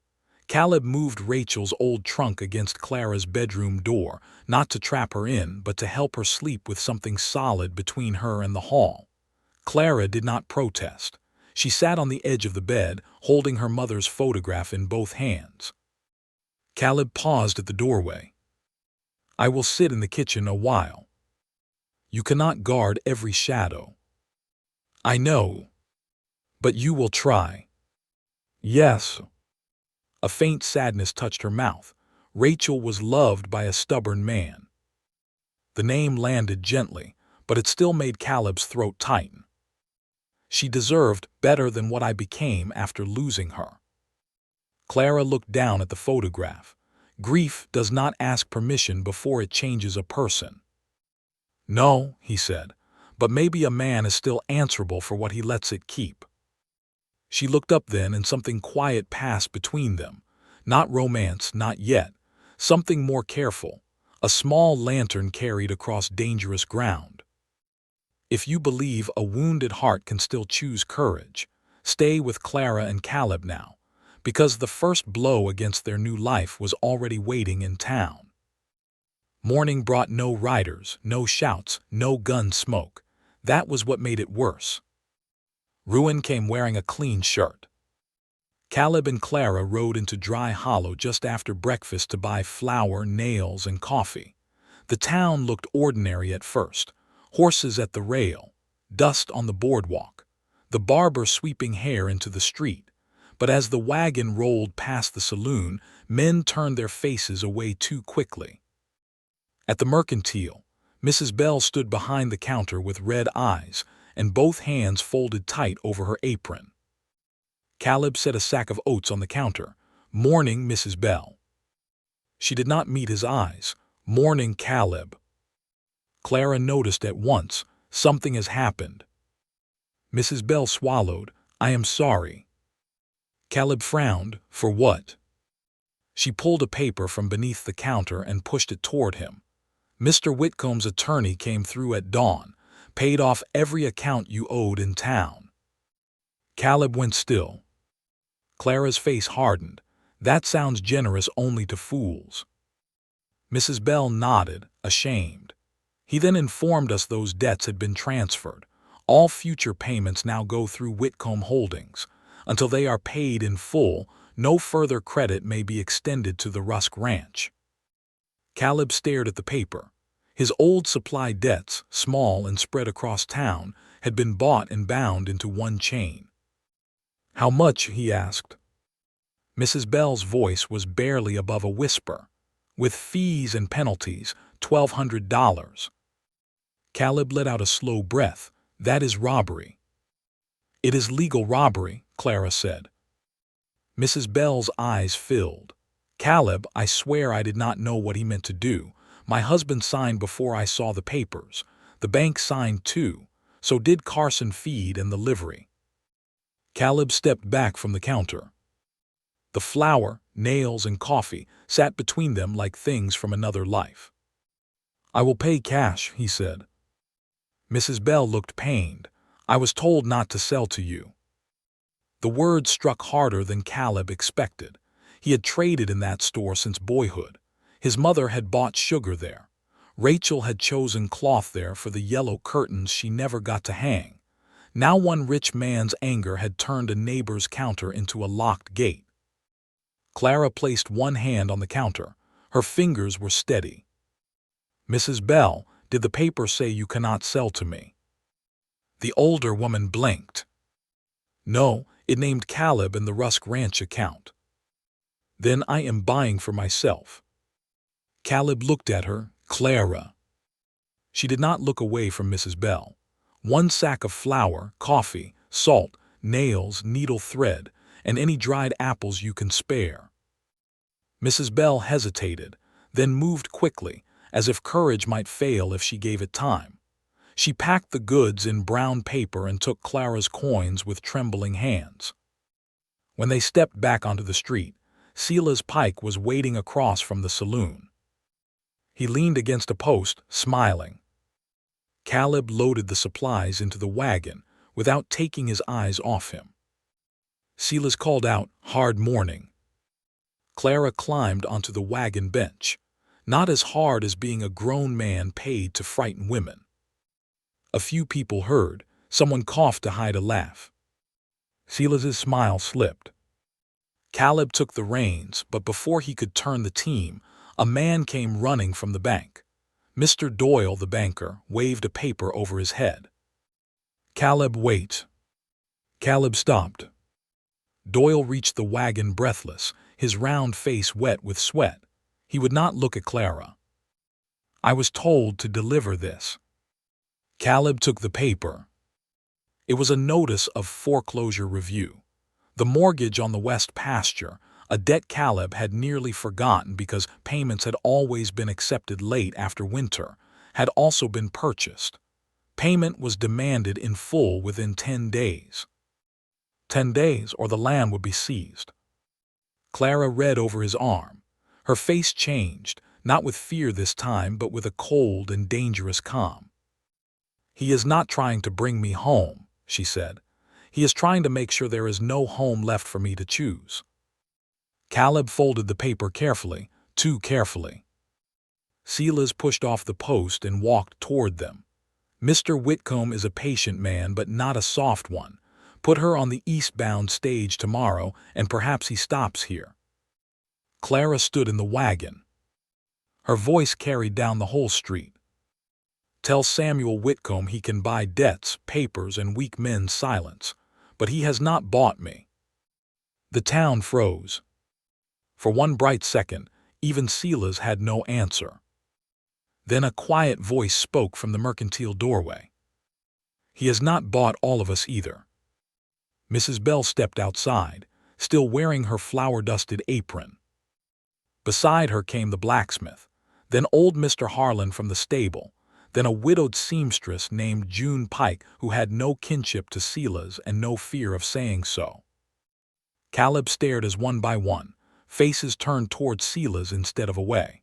Caleb moved Rachel's old trunk against Clara's bedroom door, not to trap her in, but to help her sleep with something solid between her and the hall. Clara did not protest. She sat on the edge of the bed, holding her mother's photograph in both hands. Caleb paused at the doorway. I will sit in the kitchen a while. You cannot guard every shadow. I know. But you will try. Yes. A faint sadness touched her mouth. Rachel was loved by a stubborn man. The name landed gently, but it still made Caleb's throat tighten. She deserved better than what I became after losing her. Clara looked down at the photograph. Grief does not ask permission before it changes a person. No, he said, but maybe a man is still answerable for what he lets it keep. She looked up then, and something quiet passed between them. Not romance, not yet. Something more careful. A small lantern carried across dangerous ground. If you believe a wounded heart can still choose courage, stay with Clara and Caleb now, because the first blow against their new life was already waiting in town. Morning brought no riders, no shouts, no gun smoke. That was what made it worse. Ruin came wearing a clean shirt. Caleb and Clara rode into Dry Hollow just after breakfast to buy flour, nails, and coffee. The town looked ordinary at first. Horses at the rail, dust on the boardwalk, the barber sweeping hair into the street. But as the wagon rolled past the saloon, men turned their faces away too quickly. At the mercantile, Mrs. Bell stood behind the counter with red eyes and both hands folded tight over her apron. Caleb set a sack of oats on the counter. Morning, Mrs. Bell. She did not meet his eyes. Morning, Caleb. Clara noticed at once. Something has happened. Mrs. Bell swallowed. I am sorry. Caleb frowned. For what? She pulled a paper from beneath the counter and pushed it toward him. Mr. Whitcomb's attorney came through at dawn, paid off every account you owed in town. Caleb went still. Clara's face hardened. That sounds generous only to fools. Mrs. Bell nodded, ashamed. He then informed us those debts had been transferred. All future payments now go through Whitcomb Holdings. Until they are paid in full, no further credit may be extended to the Rusk Ranch. Caleb stared at the paper. His old supply debts, small and spread across town, had been bought and bound into one chain. How much? He asked. Mrs. Bell's voice was barely above a whisper. With fees and penalties, $1,200. Caleb let out a slow breath. That is robbery. It is legal robbery, Clara said. Mrs. Bell's eyes filled. Caleb, I swear I did not know what he meant to do. My husband signed before I saw the papers. The bank signed too. So did Carson Feed and the livery. Caleb stepped back from the counter. The flour, nails, and coffee sat between them like things from another life. I will pay cash, he said. Mrs. Bell looked pained. I was told not to sell to you. The words struck harder than Caleb expected. He had traded in that store since boyhood. His mother had bought sugar there. Rachel had chosen cloth there for the yellow curtains she never got to hang. Now one rich man's anger had turned a neighbor's counter into a locked gate. Clara placed one hand on the counter. Her fingers were steady. Mrs. Bell, did the paper say you cannot sell to me? The older woman blinked. No, it named Caleb in the Rusk Ranch account. Then I am buying for myself. Caleb looked at her. Clara. She did not look away from Mrs. Bell. 1 sack of flour, coffee, salt, nails, needle thread, and any dried apples you can spare. Mrs. Bell hesitated, then moved quickly, as if courage might fail if she gave it time. She packed the goods in brown paper and took Clara's coins with trembling hands. When they stepped back onto the street, Silas Pike was waiting across from the saloon. He leaned against a post, smiling. Caleb loaded the supplies into the wagon without taking his eyes off him. Silas called out, "Hard morning." Clara climbed onto the wagon bench, not as hard as being a grown man paid to frighten women. A few people heard. Someone coughed to hide a laugh. Silas's smile slipped. Caleb took the reins, but before he could turn the team, a man came running from the bank. Mr. Doyle, the banker, waved a paper over his head. "Caleb, wait." Caleb stopped. Doyle reached the wagon breathless, his round face wet with sweat. He would not look at Clara. "I was told to deliver this." Caleb took the paper. It was a notice of foreclosure review. The mortgage on the west pasture, a debt Caleb had nearly forgotten because payments had always been accepted late after winter, had also been purchased. Payment was demanded in full within 10 days. 10 days or the land would be seized. Clara read over his arm. Her face changed, not with fear this time, but with a cold and dangerous calm. "He is not trying to bring me home," she said. "He is trying to make sure there is no home left for me to choose." Caleb folded the paper carefully, too carefully. Silas pushed off the post and walked toward them. "Mr. Whitcomb is a patient man, but not a soft one. Put her on the eastbound stage tomorrow, and perhaps he stops here." Clara stood in the wagon. Her voice carried down the whole street. "Tell Samuel Whitcomb he can buy debts, papers, and weak men's silence, but he has not bought me." The town froze. For one bright second, even Silas had no answer. Then a quiet voice spoke from the mercantile doorway. "He has not bought all of us either." Mrs. Bell stepped outside, still wearing her flour-dusted apron. Beside her came the blacksmith, then old Mr. Harlan from the stable, then a widowed seamstress named June Pike who had no kinship to Silas and no fear of saying so. Caleb stared as one by one, faces turned toward Silas instead of away.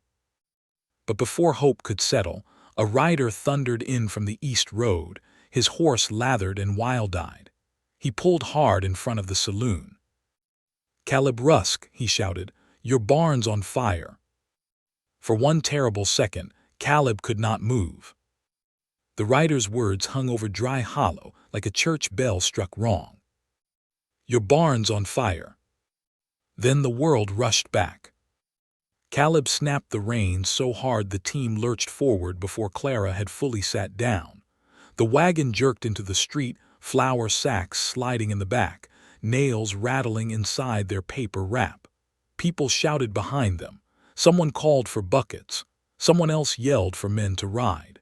But before hope could settle, a rider thundered in from the east road, his horse lathered and wild-eyed. He pulled hard in front of the saloon. "Caleb Rusk," he shouted, "your barn's on fire." For one terrible second, Caleb could not move. The rider's words hung over dry hollow like a church bell struck wrong. "Your barn's on fire." Then the world rushed back. Caleb snapped the reins so hard the team lurched forward before Clara had fully sat down. The wagon jerked into the street, flour sacks sliding in the back, nails rattling inside their paper wrap. People shouted behind them. Someone called for buckets. Someone else yelled for men to ride.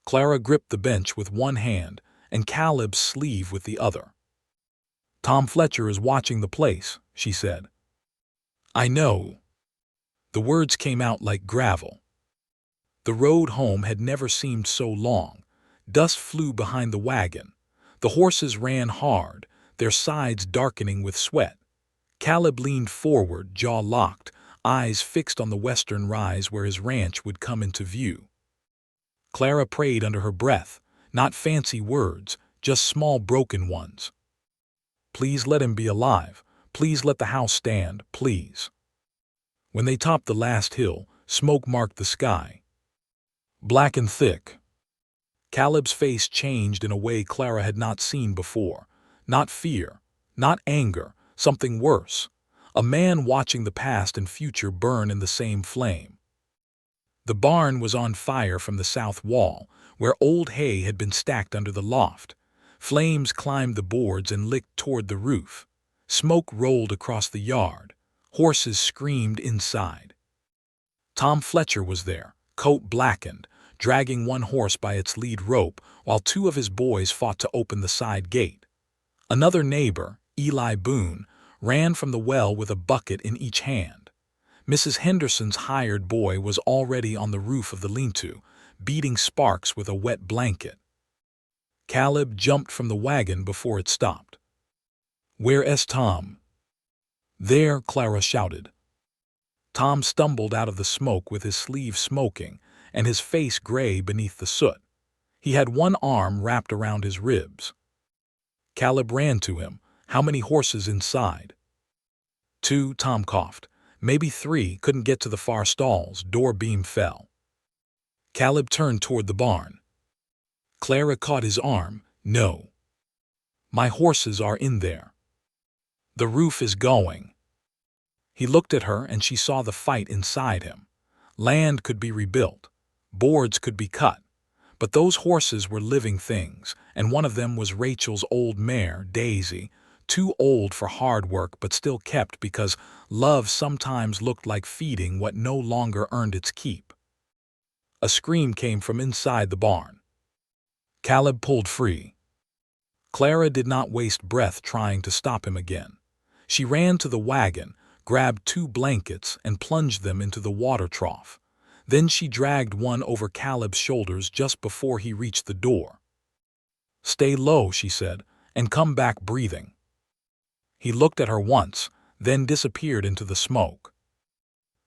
Clara gripped the bench with one hand and Caleb's sleeve with the other. "Tom Fletcher is watching the place," she said. "I know." The words came out like gravel. The road home had never seemed so long. Dust flew behind the wagon. The horses ran hard, their sides darkening with sweat. Caleb leaned forward, jaw locked, eyes fixed on the western rise where his ranch would come into view. Clara prayed under her breath, not fancy words, just small broken ones. "Please let him be alive. Please let the house stand, please." When they topped the last hill, smoke marked the sky. Black and thick. Caleb's face changed in a way Clara had not seen before. Not fear, not anger, something worse. A man watching the past and future burn in the same flame. The barn was on fire from the south wall, where old hay had been stacked under the loft. Flames climbed the boards and licked toward the roof. Smoke rolled across the yard. Horses screamed inside. Tom Fletcher was there, coat blackened, dragging one horse by its lead rope while two of his boys fought to open the side gate. Another neighbor, Eli Boone, ran from the well with a bucket in each hand. Mrs. Henderson's hired boy was already on the roof of the lean-to, beating sparks with a wet blanket. Caleb jumped from the wagon before it stopped. "Where's Tom?" "There," Clara shouted. Tom stumbled out of the smoke with his sleeve smoking and his face gray beneath the soot. He had one arm wrapped around his ribs. Caleb ran to him. "How many horses inside?" "2," Tom coughed. "Maybe 3, couldn't get to the far stalls, door beam fell." Caleb turned toward the barn. Clara caught his arm. "No. My horses are in there. The roof is going." He looked at her and she saw the fight inside him. Land could be rebuilt. Boards could be cut. But those horses were living things, and one of them was Rachel's old mare, Daisy, too old for hard work but still kept because love sometimes looked like feeding what no longer earned its keep. A scream came from inside the barn. Caleb pulled free. Clara did not waste breath trying to stop him again. She ran to the wagon, grabbed 2 blankets, and plunged them into the water trough. Then she dragged one over Caleb's shoulders just before he reached the door. "Stay low," she said, "and come back breathing." He looked at her once, then disappeared into the smoke.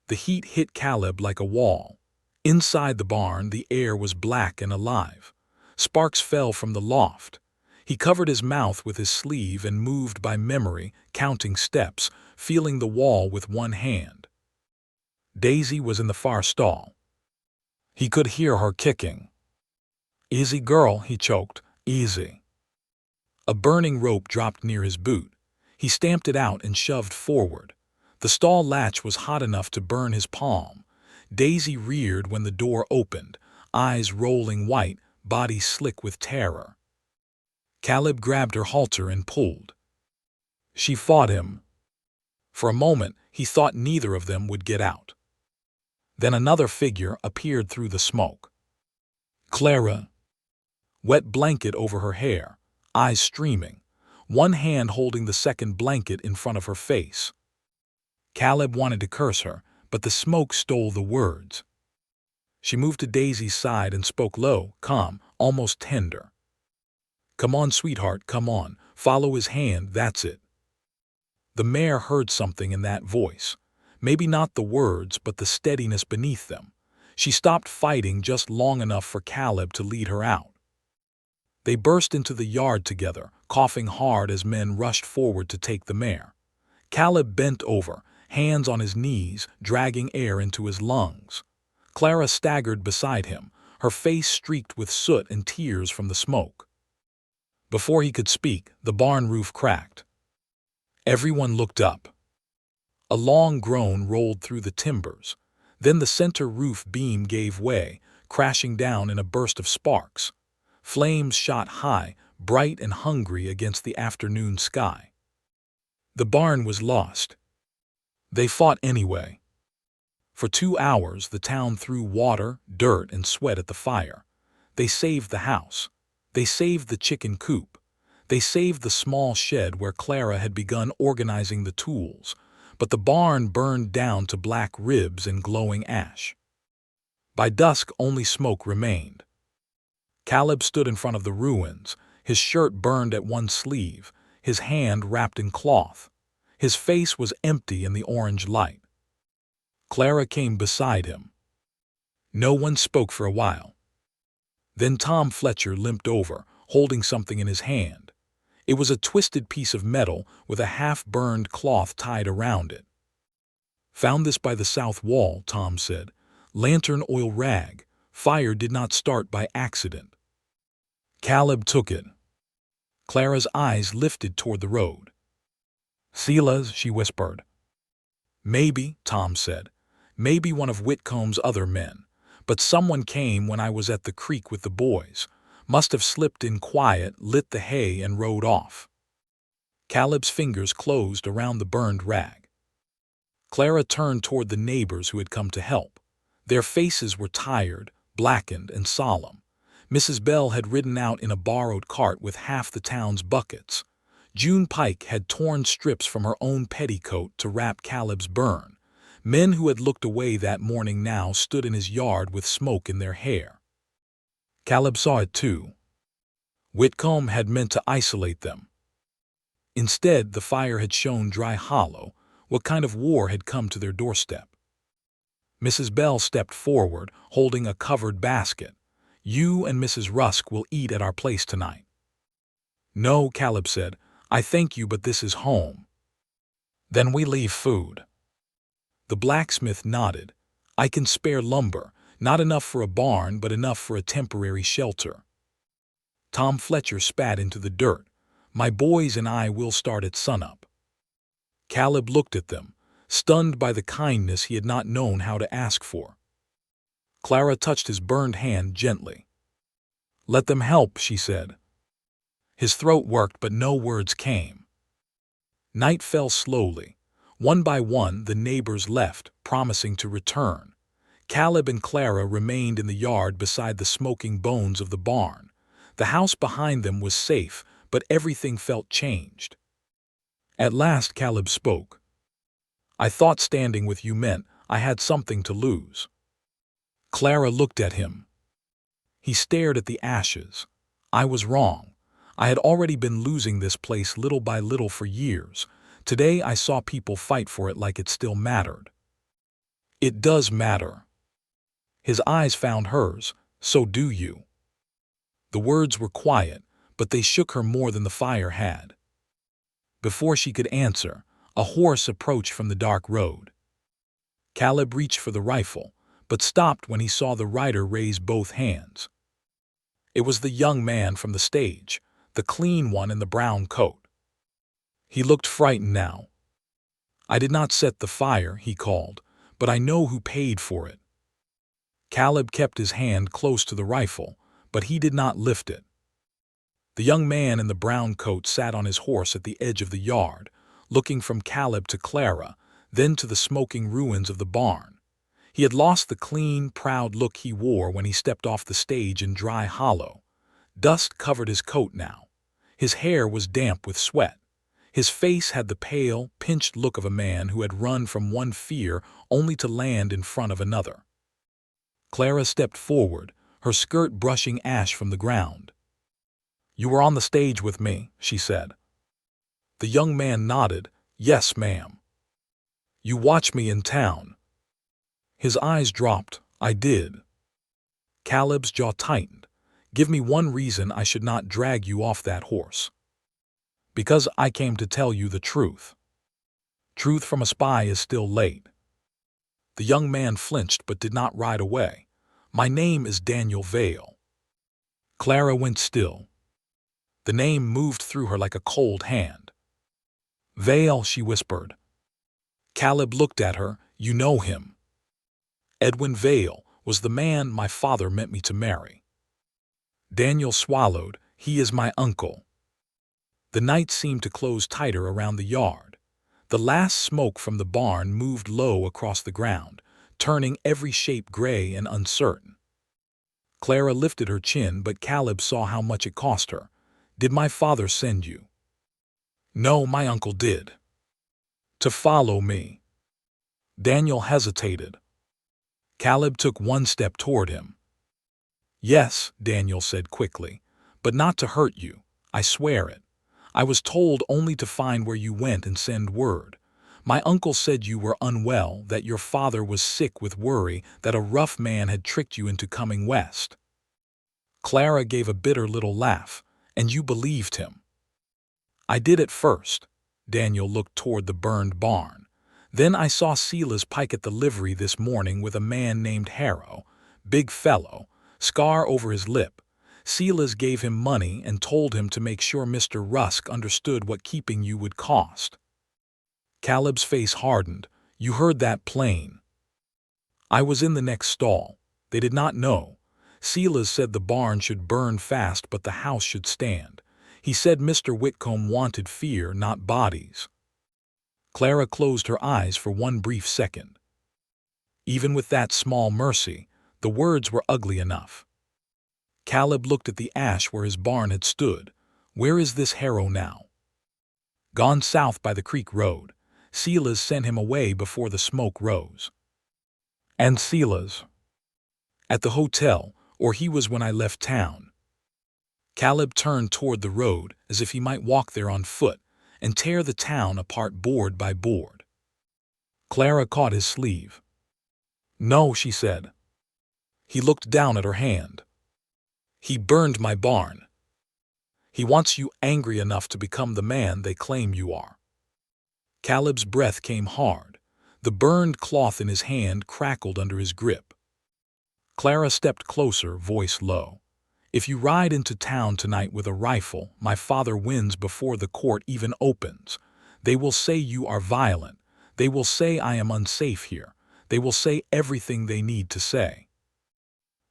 The heat hit Caleb like a wall. Inside the barn, the air was black and alive. Sparks fell from the loft. He covered his mouth with his sleeve and moved by memory, counting steps, feeling the wall with one hand. Daisy was in the far stall. He could hear her kicking. "Easy, girl," he choked. "Easy." A burning rope dropped near his boot. He stamped it out and shoved forward. The stall latch was hot enough to burn his palm. Daisy reared when the door opened, eyes rolling white, body slick with terror. Caleb grabbed her halter and pulled. She fought him. For a moment, he thought neither of them would get out. Then another figure appeared through the smoke. Clara. Wet blanket over her hair, eyes streaming, one hand holding the second blanket in front of her face. Caleb wanted to curse her, but the smoke stole the words. She moved to Daisy's side and spoke low, calm, almost tender. "Come on, sweetheart, come on. Follow his hand, that's it." The mare heard something in that voice. Maybe not the words, but the steadiness beneath them. She stopped fighting just long enough for Caleb to lead her out. They burst into the yard together, coughing hard as men rushed forward to take the mare. Caleb bent over, hands on his knees, dragging air into his lungs. Clara staggered beside him, her face streaked with soot and tears from the smoke. Before he could speak, the barn roof cracked. Everyone looked up. A long groan rolled through the timbers. Then the center roof beam gave way, crashing down in a burst of sparks. Flames shot high, bright and hungry against the afternoon sky. The barn was lost. They fought anyway. For 2 hours, the town threw water, dirt, and sweat at the fire. They saved the house. They saved the chicken coop. They saved the small shed where Clara had begun organizing the tools. But the barn burned down to black ribs and glowing ash. By dusk, only smoke remained. Caleb stood in front of the ruins, his shirt burned at one sleeve, his hand wrapped in cloth. His face was empty in the orange light. Clara came beside him. No one spoke for a while. Then Tom Fletcher limped over, holding something in his hand. It was a twisted piece of metal with a half-burned cloth tied around it. "Found this by the south wall," Tom said. "Lantern oil rag. Fire did not start by accident." Caleb took it. Clara's eyes lifted toward the road. "Sela's," she whispered. "Maybe," Tom said. "Maybe one of Whitcomb's other men. but someone came when I was at the creek with the boys. Must have slipped in quiet, lit the hay, and rode off." Caleb's fingers closed around the burned rag. Clara turned toward the neighbors who had come to help. Their faces were tired, blackened, and solemn. Mrs. Bell had ridden out in a borrowed cart with half the town's buckets. June Pike had torn strips from her own petticoat to wrap Caleb's burn. Men who had looked away that morning now stood in his yard with smoke in their hair. Caleb saw it too. Whitcomb had meant to isolate them. Instead, the fire had shown dry hollow. What kind of war had come to their doorstep? Mrs. Bell stepped forward, holding a covered basket. "You and Mrs. Rusk will eat at our place tonight." "No," Caleb said. "I thank you, but this is home." "Then we leave food." The blacksmith nodded. "I can spare lumber, not enough for a barn, but enough for a temporary shelter." Tom Fletcher spat into the dirt. "My boys and I will start at sunup." Caleb looked at them, stunned by the kindness he had not known how to ask for. Clara touched his burned hand gently. "Let them help," she said. His throat worked, but no words came. Night fell slowly. One by one, the neighbors left, promising to return. Caleb and Clara remained in the yard beside the smoking bones of the barn. The house behind them was safe, but everything felt changed. At last Caleb spoke. "I thought standing with you meant I had something to lose." Clara looked at him. He stared at the ashes. "I was wrong. I had already been losing this place little by little for years. Today I saw people fight for it like it still mattered." "It does matter." His eyes found hers. "So do you." The words were quiet, but they shook her more than the fire had. Before she could answer, a horse approached from the dark road. Caleb reached for the rifle, but stopped when he saw the rider raise both hands. It was the young man from the stage, the clean one in the brown coat. He looked frightened now. "I did not set the fire," he called, "but I know who paid for it." Caleb kept his hand close to the rifle, but he did not lift it. The young man in the brown coat sat on his horse at the edge of the yard, looking from Caleb to Clara, then to the smoking ruins of the barn. He had lost the clean, proud look he wore when he stepped off the stage in Dry Hollow. Dust covered his coat now. His hair was damp with sweat. His face had the pale, pinched look of a man who had run from one fear only to land in front of another. Clara stepped forward, her skirt brushing ash from the ground. "You were on the stage with me," she said. The young man nodded. "Yes, ma'am." "You watched me in town." His eyes dropped. "I did." Caleb's jaw tightened. "Give me one reason I should not drag you off that horse." "Because I came to tell you the truth." "Truth from a spy is still late." The young man flinched but did not ride away. "My name is Daniel Vale." Clara went still. The name moved through her like a cold hand. "Vale," she whispered. Caleb looked at her. "You know him." "Edwin Vale was the man my father meant me to marry." Daniel swallowed. "He is my uncle." The night seemed to close tighter around the yard. The last smoke from the barn moved low across the ground, turning every shape gray and uncertain. Clara lifted her chin, but Caleb saw how much it cost her. "Did my father send you?" "No, my uncle did." "To follow me." Daniel hesitated. Caleb took one step toward him. "Yes," Daniel said quickly, "but not to hurt you. I swear it. I was told only to find where you went and send word. My uncle said you were unwell, that your father was sick with worry, that a rough man had tricked you into coming west." Clara gave a bitter little laugh. "And you believed him?" "I did at first." Daniel looked toward the burned barn. "Then I saw Silas Pike at the livery this morning with a man named Harrow. Big fellow, scar over his lip. Silas gave him money and told him to make sure Mr. Rusk understood what keeping you would cost." Caleb's face hardened. "You heard that plain." "I was in the next stall." They did not know. Silas said the barn should burn fast but the house should stand. He said Mr. Whitcomb wanted fear, not bodies. Clara closed her eyes for one brief second. Even with that small mercy, the words were ugly enough. Caleb looked at the ash where his barn had stood. Where is this harrow now? Gone south by the creek road. Silas sent him away before the smoke rose. And Silas? At the hotel, or he was when I left town. Caleb turned toward the road as if he might walk there on foot and tear the town apart board by board. Clara caught his sleeve. No, she said. He looked down at her hand. He burned my barn. He wants you angry enough to become the man they claim you are. Caleb's breath came hard. The burned cloth in his hand crackled under his grip. Clara stepped closer, voice low. If you ride into town tonight with a rifle, my father wins before the court even opens. They will say you are violent. They will say I am unsafe here. They will say everything they need to say.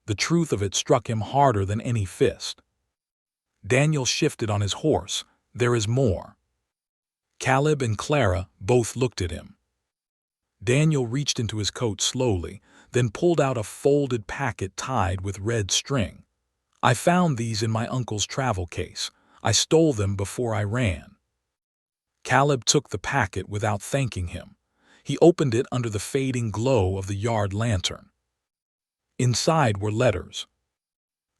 The truth of it struck him harder than any fist. Daniel shifted on his horse. There is more. Caleb and Clara both looked at him. Daniel reached into his coat slowly, then pulled out a folded packet tied with red string. I found these in my uncle's travel case. I stole them before I ran. Caleb took the packet without thanking him. He opened it under the fading glow of the yard lantern. Inside were letters.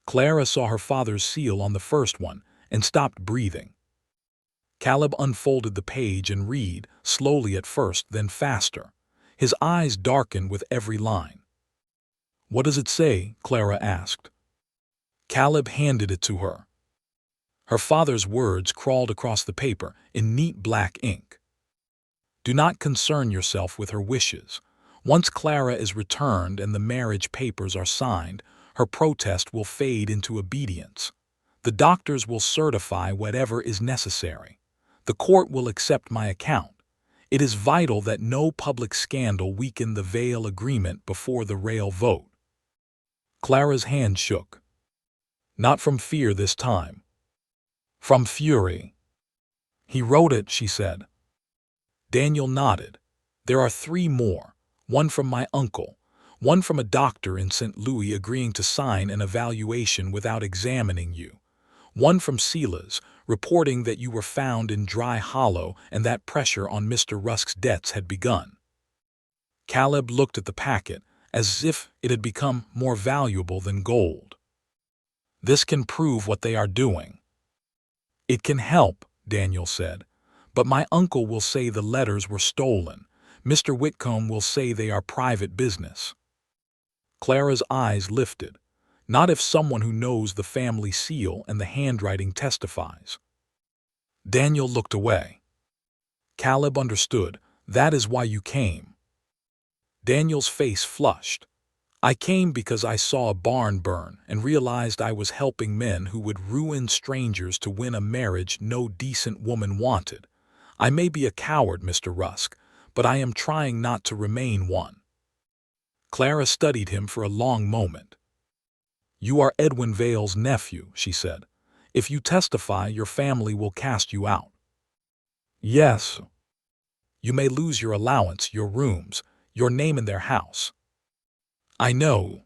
Clara saw her father's seal on the first one and stopped breathing. Caleb unfolded the page and read, slowly at first, then faster. His eyes darkened with every line. What does it say? Clara asked. Caleb handed it to her. Her father's words crawled across the paper in neat black ink. Do not concern yourself with her wishes. Once Clara is returned and the marriage papers are signed, her protest will fade into obedience. The doctors will certify whatever is necessary. The court will accept my account. It is vital that no public scandal weaken the Vale agreement before the rail vote. Clara's hand shook. Not from fear this time. From fury. He wrote it, she said. Daniel nodded. There are 3 more. One from my uncle. One from a doctor in St. Louis agreeing to sign an evaluation without examining you. One from Silas, reporting that you were found in Dry Hollow and that pressure on Mr. Rusk's debts had begun. Caleb looked at the packet as if it had become more valuable than gold. This can prove what they are doing. It can help, Daniel said, but my uncle will say the letters were stolen. Mr. Whitcomb will say they are private business. Clara's eyes lifted. Not if someone who knows the family seal and the handwriting testifies. Daniel looked away. Caleb understood. That is why you came. Daniel's face flushed. I came because I saw a barn burn and realized I was helping men who would ruin strangers to win a marriage no decent woman wanted. I may be a coward, Mr. Rusk, but I am trying not to remain one. Clara studied him for a long moment. You are Edwin Vale's nephew, she said. If you testify, your family will cast you out. Yes. You may lose your allowance, your rooms, your name in their house. I know.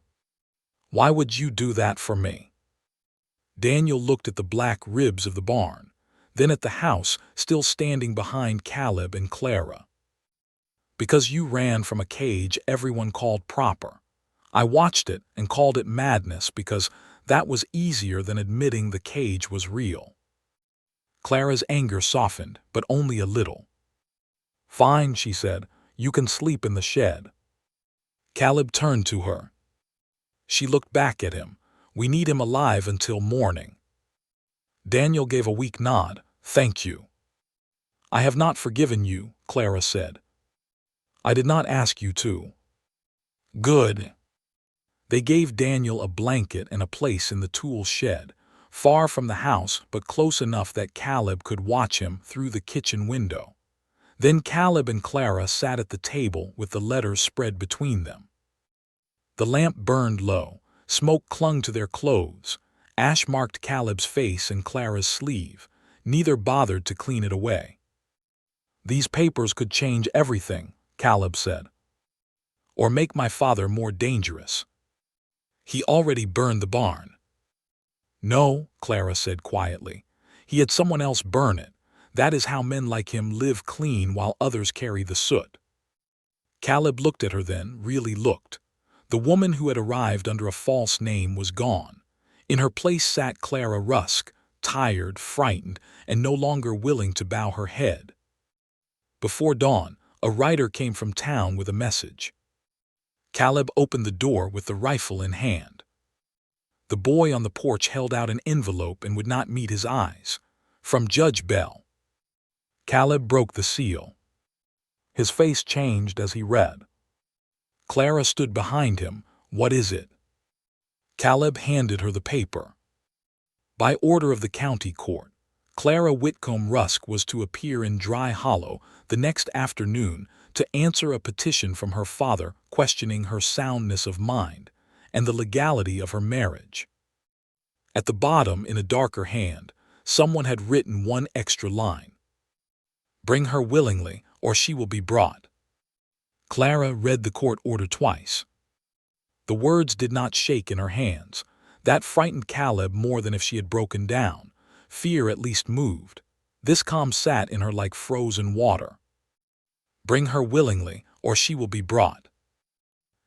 Why would you do that for me? Daniel looked at the black ribs of the barn, then at the house still standing behind Caleb and Clara. Because you ran from a cage everyone called proper. I watched it and called it madness because that was easier than admitting the cage was real. Clara's anger softened, but only a little. Fine, she said, you can sleep in the shed. Caleb turned to her. She looked back at him. We need him alive until morning. Daniel gave a weak nod. Thank you. I have not forgiven you, Clara said. I did not ask you to. Good. They gave Daniel a blanket and a place in the tool shed, far from the house but close enough that Caleb could watch him through the kitchen window. Then Caleb and Clara sat at the table with the letters spread between them. The lamp burned low. Smoke clung to their clothes. Ash marked Caleb's face and Clara's sleeve. Neither bothered to clean it away. "These papers could change everything," Caleb said. "Or make my father more dangerous. He already burned the barn." "No," Clara said quietly. "He had someone else burn it. That is how men like him live clean while others carry the soot." Caleb looked at her then, really looked. The woman who had arrived under a false name was gone. In her place sat Clara Rusk, tired, frightened, and no longer willing to bow her head. Before dawn, a rider came from town with a message. Caleb opened the door with the rifle in hand. The boy on the porch held out an envelope and would not meet his eyes. From Judge Bell. Caleb broke the seal. His face changed as he read. Clara stood behind him. "What is it?" Caleb handed her the paper. By order of the county court, Clara Whitcomb Rusk was to appear in Dry Hollow the next afternoon to answer a petition from her father questioning her soundness of mind and the legality of her marriage. At the bottom, in a darker hand, someone had written one extra line. "Bring her willingly, or she will be brought." Clara read the court order twice. The words did not shake in her hands. That frightened Caleb more than if she had broken down. Fear at least moved. This calm sat in her like frozen water. "Bring her willingly, or she will be brought."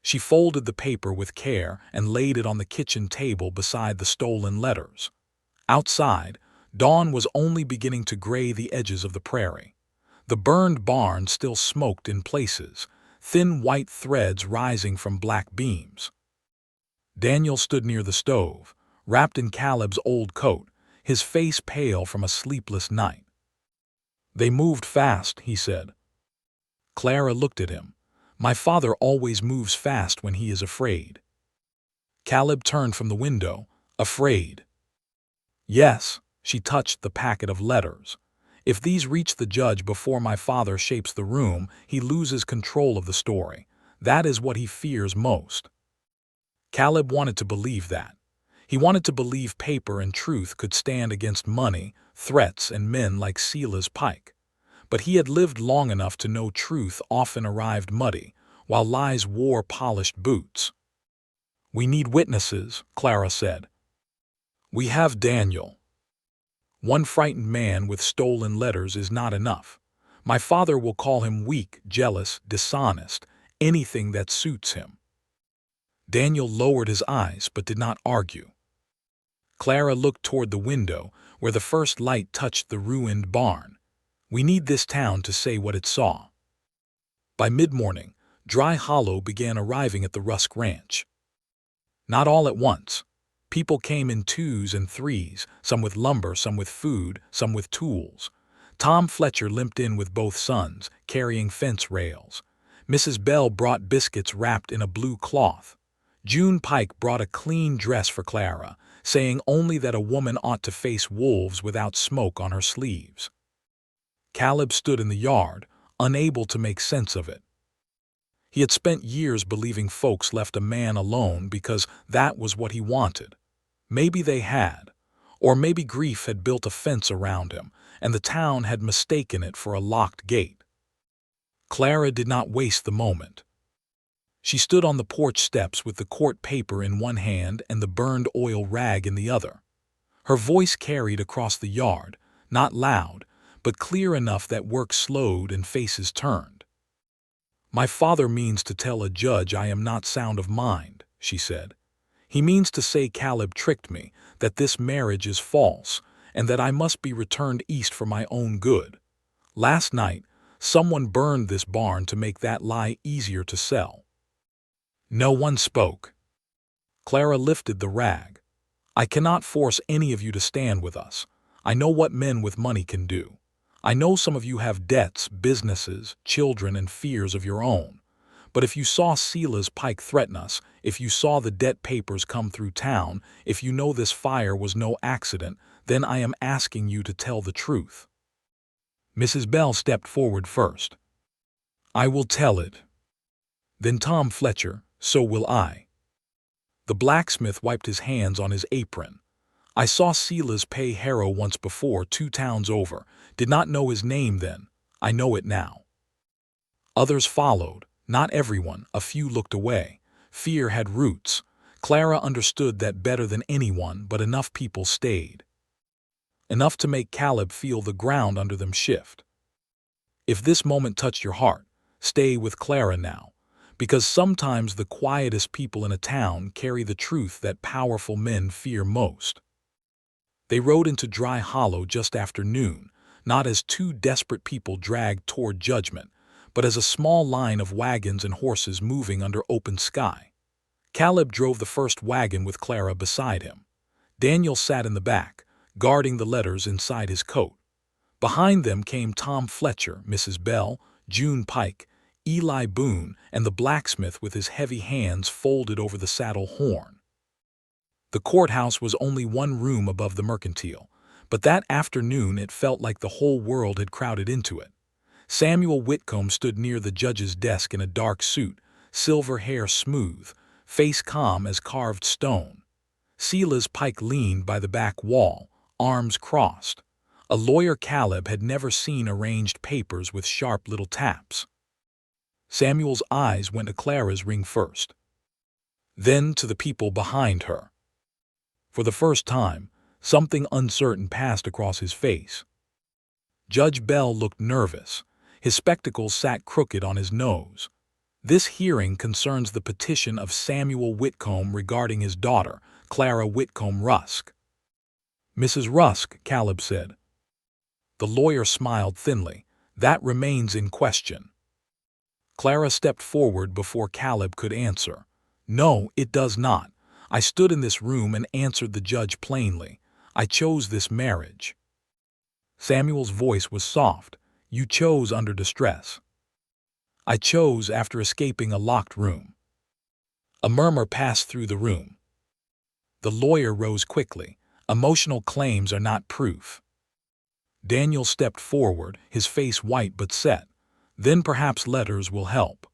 She folded the paper with care and laid it on the kitchen table beside the stolen letters. Outside, dawn was only beginning to gray the edges of the prairie. The burned barn still smoked in places, thin white threads rising from black beams. Daniel stood near the stove, wrapped in Caleb's old coat, his face pale from a sleepless night. "They moved fast," he said. Clara looked at him. "My father always moves fast when he is afraid." Caleb turned from the window, afraid. "Yes," she touched the packet of letters. "If these reach the judge before my father shapes the room, he loses control of the story. That is what he fears most." Caleb wanted to believe that. He wanted to believe paper and truth could stand against money, threats, and men like Silas Pike. But he had lived long enough to know truth often arrived muddy, while lies wore polished boots. "We need witnesses," Clara said. "We have Daniel. One frightened man with stolen letters is not enough. My father will call him weak, jealous, dishonest, anything that suits him." Daniel lowered his eyes but did not argue. Clara looked toward the window, where the first light touched the ruined barn. "We need this town to say what it saw." By mid-morning, Dry Hollow began arriving at the Rusk Ranch. Not all at once. People came in twos and threes, some with lumber, some with food, some with tools. Tom Fletcher limped in with both sons, carrying fence rails. Mrs. Bell brought biscuits wrapped in a blue cloth. June Pike brought a clean dress for Clara, saying only that a woman ought to face wolves without smoke on her sleeves. Caleb stood in the yard, unable to make sense of it. He had spent years believing folks left a man alone because that was what he wanted. Maybe they had, or maybe grief had built a fence around him, and the town had mistaken it for a locked gate. Clara did not waste the moment. She stood on the porch steps with the court paper in one hand and the burned oil rag in the other. Her voice carried across the yard, not loud, but clear enough that work slowed and faces turned. "My father means to tell a judge I am not sound of mind," she said. "He means to say Caleb tricked me, that this marriage is false, and that I must be returned east for my own good. Last night, someone burned this barn to make that lie easier to sell." No one spoke. Clara lifted the rag. "I cannot force any of you to stand with us. I know what men with money can do. I know some of you have debts, businesses, children, and fears of your own. But if you saw Silas Pike threaten us, if you saw the debt papers come through town, if you know this fire was no accident, then I am asking you to tell the truth." Mrs. Bell stepped forward first. "I will tell it." Then Tom Fletcher, "So will I." The blacksmith wiped his hands on his apron. "I saw Silas pay Harrow once before, 2 towns over. Did not know his name then. I know it now." Others followed. Not everyone. A few looked away. Fear had roots. Clara understood that better than anyone, but enough people stayed. Enough to make Caleb feel the ground under them shift. If this moment touched your heart, stay with Clara now, because sometimes the quietest people in a town carry the truth that powerful men fear most. They rode into Dry Hollow just after noon, not as 2 desperate people dragged toward judgment, but as a small line of wagons and horses moving under open sky. Caleb drove the first wagon with Clara beside him. Daniel sat in the back, guarding the letters inside his coat. Behind them came Tom Fletcher, Mrs. Bell, June Pike, Eli Boone, and the blacksmith with his heavy hands folded over the saddle horn. The courthouse was only 1 room above the mercantile, but that afternoon it felt like the whole world had crowded into it. Samuel Whitcomb stood near the judge's desk in a dark suit, silver hair smooth, face calm as carved stone. Silas Pike leaned by the back wall, arms crossed. A lawyer Caleb had never seen arranged papers with sharp little taps. Samuel's eyes went to Clara's ring first, then to the people behind her. For the first time, something uncertain passed across his face. Judge Bell looked nervous. His spectacles sat crooked on his nose. "This hearing concerns the petition of Samuel Whitcomb regarding his daughter, Clara Whitcomb Rusk." "Mrs. Rusk," Caleb said. The lawyer smiled thinly. "That remains in question." Clara stepped forward before Caleb could answer. "No, it does not. I stood in this room and answered the judge plainly. I chose this marriage." Samuel's voice was soft. "You chose under distress." "I chose after escaping a locked room." A murmur passed through the room. The lawyer rose quickly. "Emotional claims are not proof." Daniel stepped forward, his face white but set. "Then perhaps letters will help."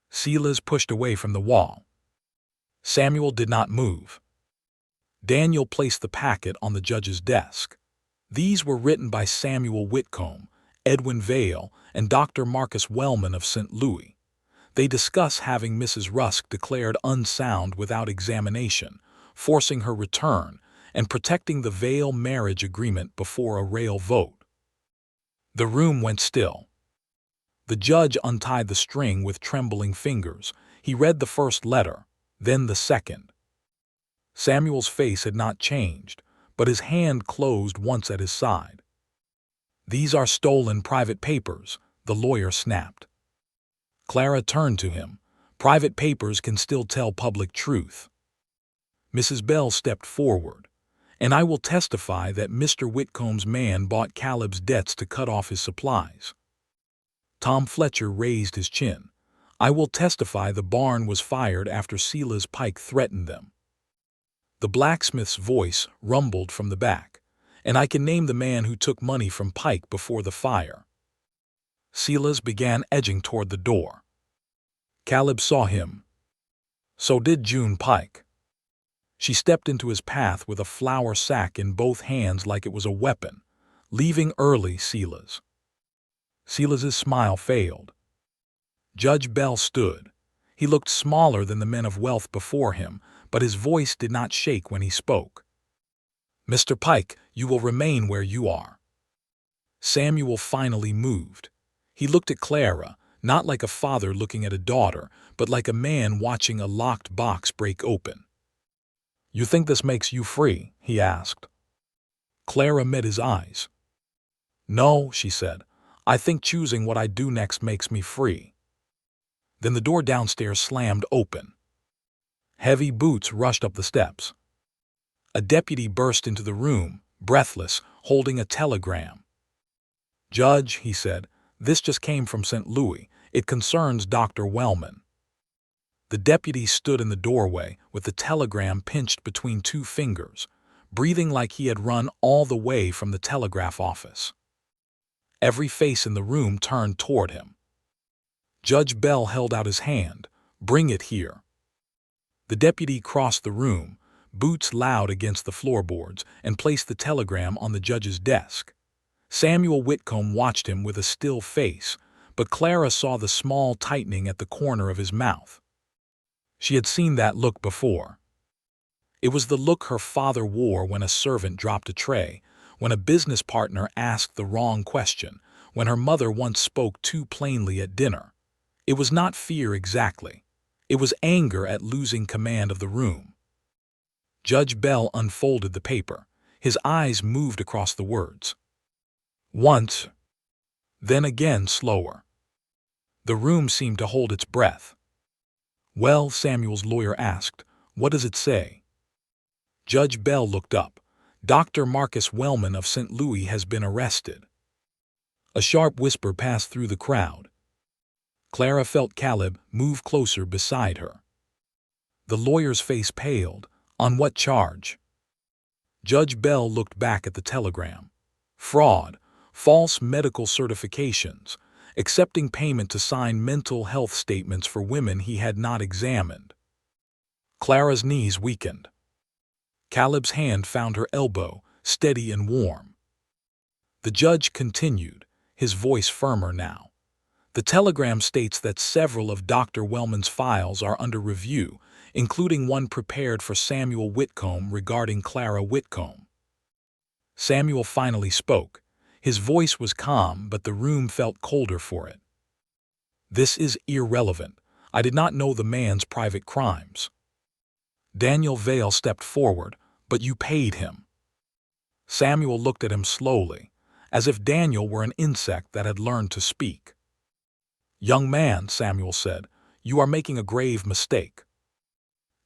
Silas pushed away from the wall. Samuel did not move. Daniel placed the packet on the judge's desk. These were written by Samuel Whitcomb, Edwin Vale, and Dr. Marcus Wellman of St. Louis. They discuss having Mrs. Rusk declared unsound without examination, forcing her return, and protecting the Vale marriage agreement before a rail vote. The room went still. The judge untied the string with trembling fingers. He read the first letter, then the second. Samuel's face had not changed, but his hand closed once at his side. "These are stolen private papers," the lawyer snapped. Clara turned to him. "Private papers can still tell public truth." Mrs. Bell stepped forward. "And I will testify that Mr. Whitcomb's man bought Caleb's debts to cut off his supplies." Tom Fletcher raised his chin. "I will testify the barn was fired after Silas Pike threatened them." The blacksmith's voice rumbled from the back. "And I can name the man who took money from Pike before the fire." Silas began edging toward the door. Caleb saw him. So did June Pike. She stepped into his path with a flour sack in both hands like it was a weapon. "Leaving early, Silas." Silas's smile failed. Judge Bell stood. He looked smaller than the men of wealth before him, but his voice did not shake when he spoke. "Mr. Pike, you will remain where you are." Samuel finally moved. He looked at Clara, not like a father looking at a daughter, but like a man watching a locked box break open. "You think this makes you free?" he asked. Clara met his eyes. "No," she said. "I think choosing what I do next makes me free." Then the door downstairs slammed open. Heavy boots rushed up the steps. A deputy burst into the room, breathless, holding a telegram. "Judge," he said, "this just came from St. Louis. It concerns Dr. Wellman." The deputy stood in the doorway with the telegram pinched between 2 fingers, breathing like he had run all the way from the telegraph office. Every face in the room turned toward him. Judge Bell held out his hand. "Bring it here." The deputy crossed the room, boots loud against the floorboards, and placed the telegram on the judge's desk. Samuel Whitcomb watched him with a still face, but Clara saw the small tightening at the corner of his mouth. She had seen that look before. It was the look her father wore when a servant dropped a tray, when a business partner asked the wrong question, when her mother once spoke too plainly at dinner. It was not fear exactly. It was anger at losing command of the room. Judge Bell unfolded the paper. His eyes moved across the words. Once, then again slower. The room seemed to hold its breath. Well, Samuel's lawyer asked, what does it say? Judge Bell looked up. Dr. Marcus Wellman of St. Louis has been arrested. A sharp whisper passed through the crowd. Clara felt Caleb move closer beside her. The lawyer's face paled. On what charge? Judge Bell looked back at the telegram. Fraud, false medical certifications, accepting payment to sign mental health statements for women he had not examined. Clara's knees weakened. Caleb's hand found her elbow, steady and warm. The judge continued, his voice firmer now. The telegram states that several of Dr. Wellman's files are under review, including one prepared for Samuel Whitcomb regarding Clara Whitcomb. Samuel finally spoke. His voice was calm, but the room felt colder for it. This is irrelevant. I did not know the man's private crimes. Daniel Vale stepped forward, but you paid him. Samuel looked at him slowly, as if Daniel were an insect that had learned to speak. Young man, Samuel said, you are making a grave mistake.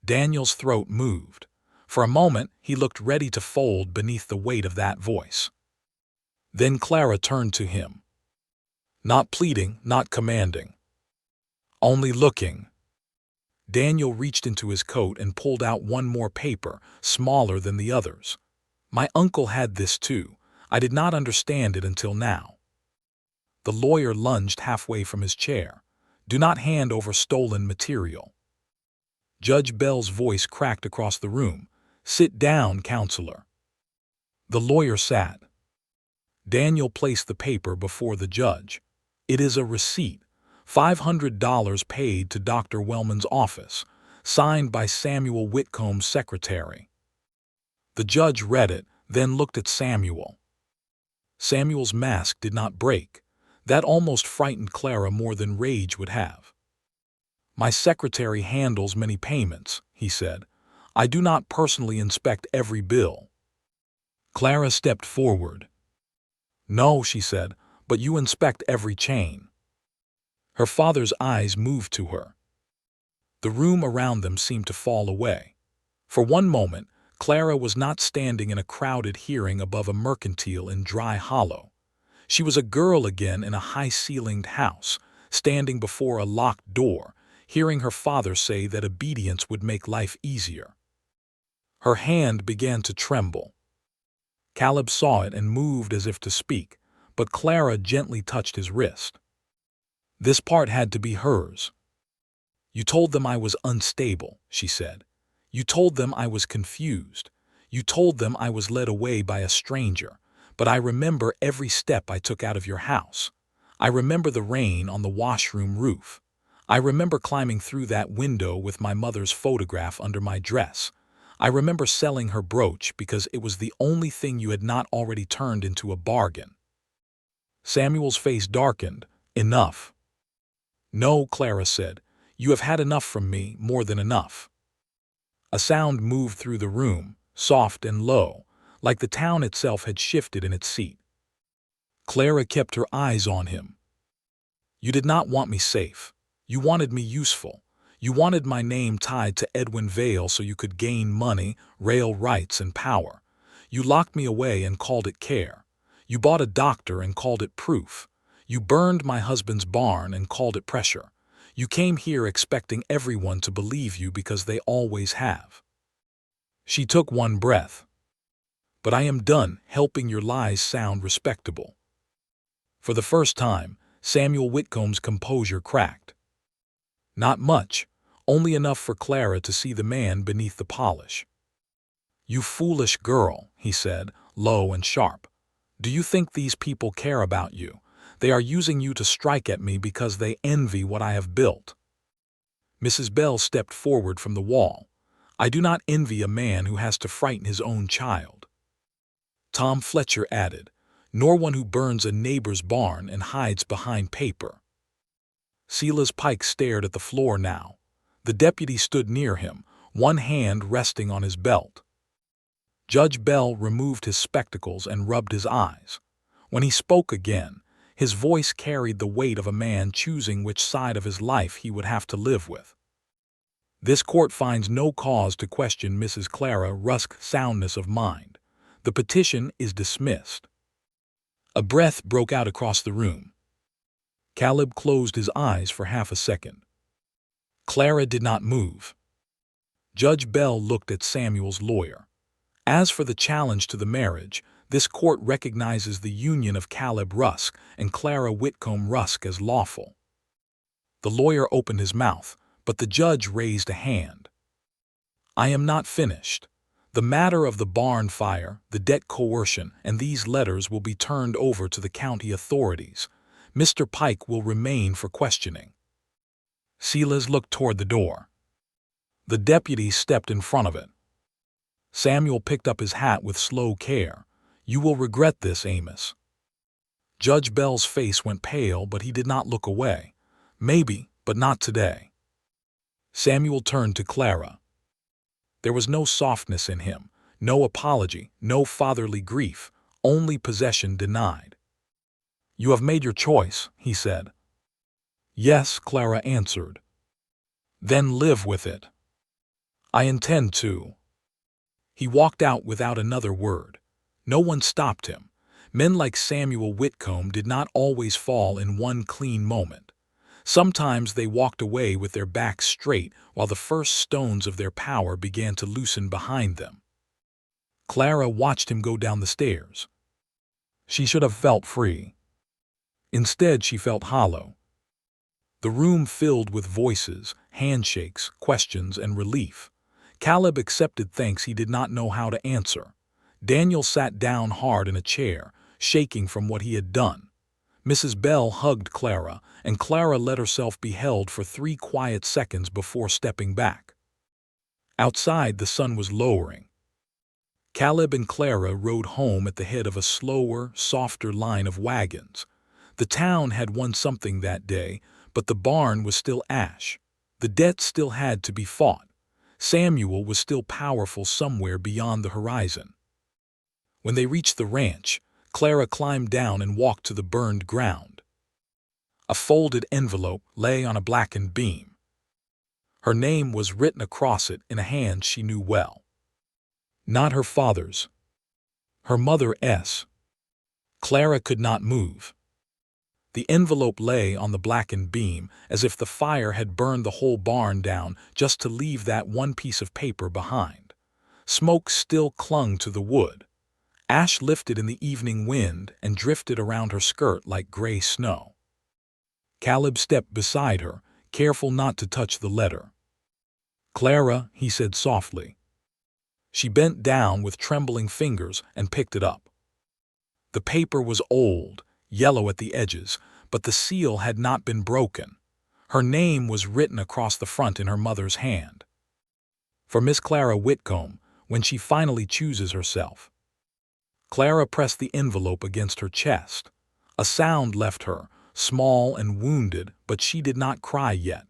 Daniel's throat moved. For a moment, he looked ready to fold beneath the weight of that voice. Then Clara turned to him. Not pleading, not commanding. Only looking. Daniel reached into his coat and pulled out one more paper, smaller than the others. My uncle had this too. I did not understand it until now. The lawyer lunged halfway from his chair. Do not hand over stolen material. Judge Bell's voice cracked across the room. Sit down, counselor. The lawyer sat. Daniel placed the paper before the judge. It is a receipt. $500 paid to Dr. Wellman's office, signed by Samuel Whitcomb's secretary. The judge read it, then looked at Samuel. Samuel's mask did not break. That almost frightened Clara more than rage would have. My secretary handles many payments, he said. I do not personally inspect every bill. Clara stepped forward. No, she said, but you inspect every chain. Her father's eyes moved to her. The room around them seemed to fall away. For one moment, Clara was not standing in a crowded hearing above a mercantile in Dry Hollow. She was a girl again in a high-ceilinged house, standing before a locked door, hearing her father say that obedience would make life easier. Her hand began to tremble. Caleb saw it and moved as if to speak, but Clara gently touched his wrist. This part had to be hers. You told them I was unstable, she said. You told them I was confused. You told them I was led away by a stranger, but I remember every step I took out of your house. I remember the rain on the washroom roof. I remember climbing through that window with my mother's photograph under my dress. I remember selling her brooch because it was the only thing you had not already turned into a bargain. Samuel's face darkened. Enough. No, Clara said. You have had enough from me, more than enough. A sound moved through the room, soft and low, like the town itself had shifted in its seat. Clara kept her eyes on him. You did not want me safe. You wanted me useful. You wanted my name tied to Edwin Vale so you could gain money, rail rights, and power. You locked me away and called it care. You bought a doctor and called it proof. You burned my husband's barn and called it pressure. You came here expecting everyone to believe you because they always have. She took one breath. But I am done helping your lies sound respectable. For the first time, Samuel Whitcomb's composure cracked. Not much, only enough for Clara to see the man beneath the polish. "You foolish girl," he said, low and sharp. "Do you think these people care about you? They are using you to strike at me because they envy what I have built." Mrs. Bell stepped forward from the wall. "I do not envy a man who has to frighten his own child." Tom Fletcher added, "Nor one who burns a neighbor's barn and hides behind paper." Silas Pike stared at the floor now. The deputy stood near him, one hand resting on his belt. Judge Bell removed his spectacles and rubbed his eyes. When he spoke again, his voice carried the weight of a man choosing which side of his life he would have to live with. "This court finds no cause to question Mrs. Clara Rusk's soundness of mind. The petition is dismissed." A breath broke out across the room. Caleb closed his eyes for half a second. Clara did not move. Judge Bell looked at Samuel's lawyer. "As for the challenge to the marriage, this court recognizes the union of Caleb Rusk and Clara Whitcomb Rusk as lawful." The lawyer opened his mouth, but the judge raised a hand. "I am not finished. The matter of the barn fire, the debt coercion, and these letters will be turned over to the county authorities. Mr. Pike will remain for questioning." Silas looked toward the door. The deputy stepped in front of it. Samuel picked up his hat with slow care. "You will regret this, Amos." Judge Bell's face went pale, but he did not look away. "Maybe, but not today." Samuel turned to Clara. There was no softness in him, no apology, no fatherly grief, only possession denied. "You have made your choice," he said. "Yes," Clara answered. "Then live with it." "I intend to." He walked out without another word. No one stopped him. Men like Samuel Whitcomb did not always fall in one clean moment. Sometimes they walked away with their backs straight while the first stones of their power began to loosen behind them. Clara watched him go down the stairs. She should have felt free. Instead, she felt hollow. The room filled with voices, handshakes, questions, and relief. Caleb accepted thanks he did not know how to answer. Daniel sat down hard in a chair, shaking from what he had done. Mrs. Bell hugged Clara, and Clara let herself be held for 3 quiet seconds before stepping back. Outside, the sun was lowering. Caleb and Clara rode home at the head of a slower, softer line of wagons. The town had won something that day, but the barn was still ash. The debt still had to be fought. Samuel was still powerful somewhere beyond the horizon. When they reached the ranch, Clara climbed down and walked to the burned ground. A folded envelope lay on a blackened beam. Her name was written across it in a hand she knew well. Not her father's. Her mother's. Clara could not move. The envelope lay on the blackened beam as if the fire had burned the whole barn down just to leave that one piece of paper behind. Smoke still clung to the wood. Ash lifted in the evening wind and drifted around her skirt like gray snow. Caleb stepped beside her, careful not to touch the letter. "Clara," he said softly. She bent down with trembling fingers and picked it up. The paper was old, yellow at the edges, but the seal had not been broken. Her name was written across the front in her mother's hand. "For Miss Clara Whitcomb, when she finally chooses herself." Clara pressed the envelope against her chest. A sound left her, small and wounded, but she did not cry yet.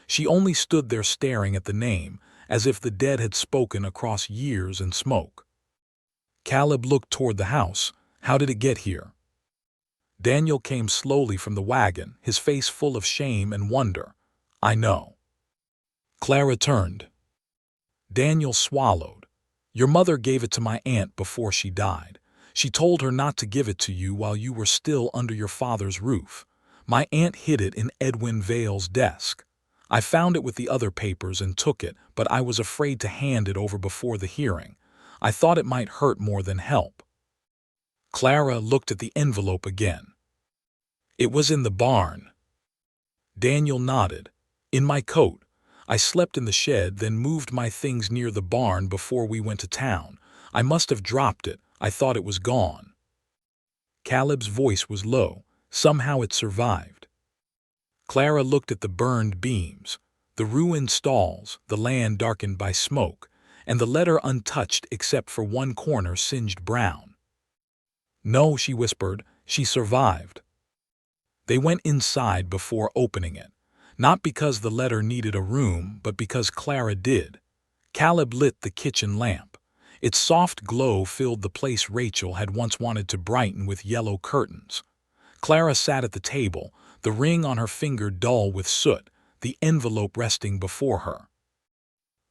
She only stood there staring at the name, as if the dead had spoken across years and smoke. Caleb looked toward the house. How did it get here? Daniel came slowly from the wagon, his face full of shame and wonder. "I know." Clara turned. Daniel swallowed. "Your mother gave it to my aunt before she died. She told her not to give it to you while you were still under your father's roof. My aunt hid it in Edwin Vale's desk. I found it with the other papers and took it, but I was afraid to hand it over before the hearing. I thought it might hurt more than help." Clara looked at the envelope again. "It was in the barn." Daniel nodded. "In my coat. I slept in the shed, then moved my things near the barn before we went to town. I must have dropped it. I thought it was gone." Caleb's voice was low. Somehow it survived. Clara looked at the burned beams, the ruined stalls, the land darkened by smoke, and the letter untouched except for one corner singed brown. "No," she whispered, "she survived." They went inside before opening it, not because the letter needed a room, but because Clara did. Caleb lit the kitchen lamp. Its soft glow filled the place Rachel had once wanted to brighten with yellow curtains. Clara sat at the table, the ring on her finger dull with soot, the envelope resting before her.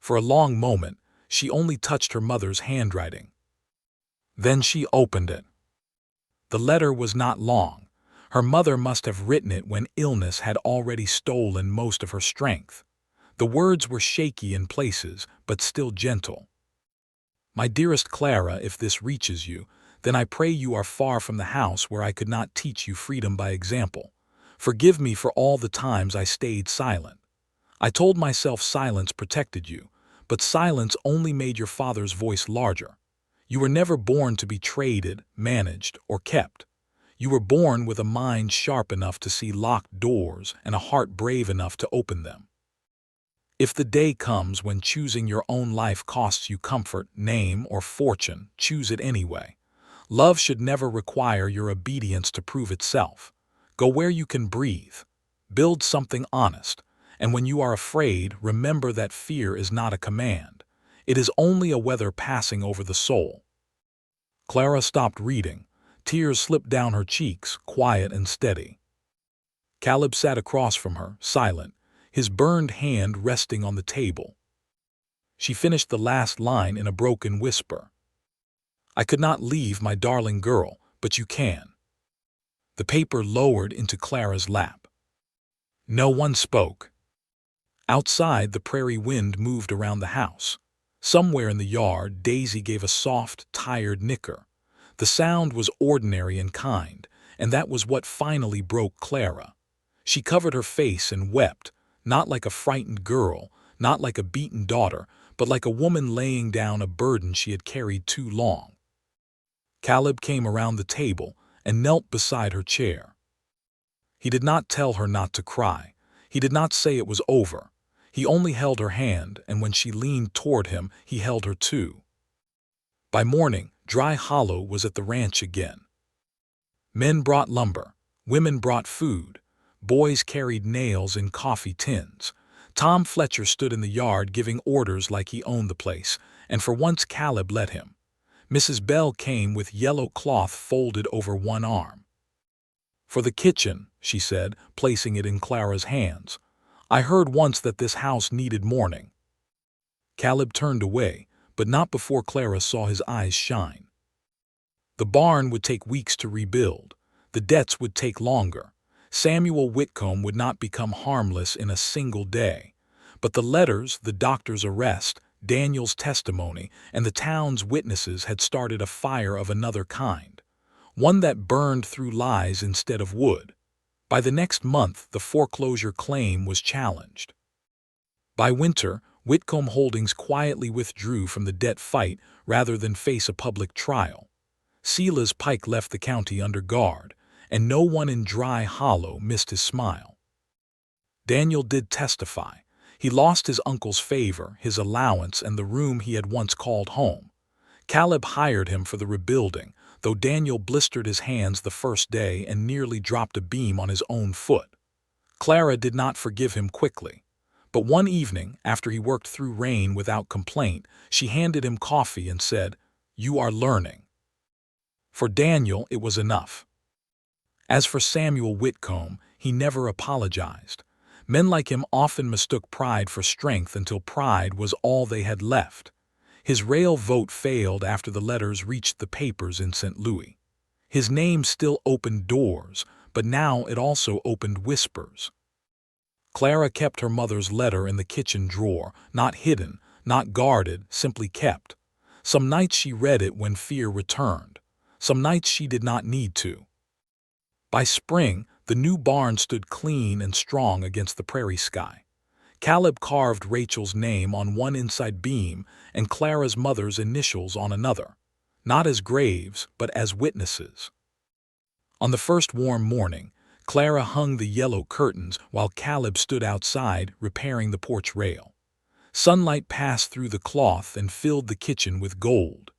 For a long moment, she only touched her mother's handwriting. Then she opened it. The letter was not long. Her mother must have written it when illness had already stolen most of her strength. The words were shaky in places, but still gentle. "My dearest Clara, if this reaches you, then I pray you are far from the house where I could not teach you freedom by example. Forgive me for all the times I stayed silent. I told myself silence protected you, but silence only made your father's voice larger. You were never born to be traded, managed, or kept. You were born with a mind sharp enough to see locked doors and a heart brave enough to open them. If the day comes when choosing your own life costs you comfort, name, or fortune, choose it anyway. Love should never require your obedience to prove itself. Go where you can breathe. Build something honest. And when you are afraid, remember that fear is not a command. It is only a weather passing over the soul." Clara stopped reading. Tears slipped down her cheeks, quiet and steady. Caleb sat across from her, silent, his burned hand resting on the table. She finished the last line in a broken whisper. "I could not leave my darling girl, but you can." The paper lowered into Clara's lap. No one spoke. Outside, the prairie wind moved around the house. Somewhere in the yard, Daisy gave a soft, tired nicker. The sound was ordinary and kind, and that was what finally broke Clara. She covered her face and wept, not like a frightened girl, not like a beaten daughter, but like a woman laying down a burden she had carried too long. Caleb came around the table and knelt beside her chair. He did not tell her not to cry. He did not say it was over. He only held her hand, and when she leaned toward him, he held her too. By morning, Dry Hollow was at the ranch again. Men brought lumber, women brought food, boys carried nails in coffee tins. Tom Fletcher stood in the yard giving orders like he owned the place, and for once Caleb let him. Mrs. Bell came with yellow cloth folded over one arm. "For the kitchen," she said, placing it in Clara's hands. "I heard once that this house needed mourning." Caleb turned away, but not before Clara saw his eyes shine. The barn would take weeks to rebuild. The debts would take longer. Samuel Whitcomb would not become harmless in a single day. But the letters, the doctor's arrest, Daniel's testimony, and the town's witnesses had started a fire of another kind, one that burned through lies instead of wood. By the next month, the foreclosure claim was challenged. By winter, Whitcomb Holdings quietly withdrew from the debt fight rather than face a public trial. Silas Pike left the county under guard, and no one in Dry Hollow missed his smile. Daniel did testify. He lost his uncle's favor, his allowance, and the room he had once called home. Caleb hired him for the rebuilding, though Daniel blistered his hands the first day and nearly dropped a beam on his own foot. Clara did not forgive him quickly. But one evening, after he worked through rain without complaint, she handed him coffee and said, "You are learning." For Daniel, it was enough. As for Samuel Whitcomb, he never apologized. Men like him often mistook pride for strength until pride was all they had left. His rail vote failed after the letters reached the papers in St. Louis. His name still opened doors, but now it also opened whispers. Clara kept her mother's letter in the kitchen drawer, not hidden, not guarded, simply kept. Some nights she read it when fear returned. Some nights she did not need to. By spring, the new barn stood clean and strong against the prairie sky. Caleb carved Rachel's name on one inside beam and Clara's mother's initials on another, not as graves, but as witnesses. On the first warm morning, Clara hung the yellow curtains while Caleb stood outside repairing the porch rail. Sunlight passed through the cloth and filled the kitchen with gold.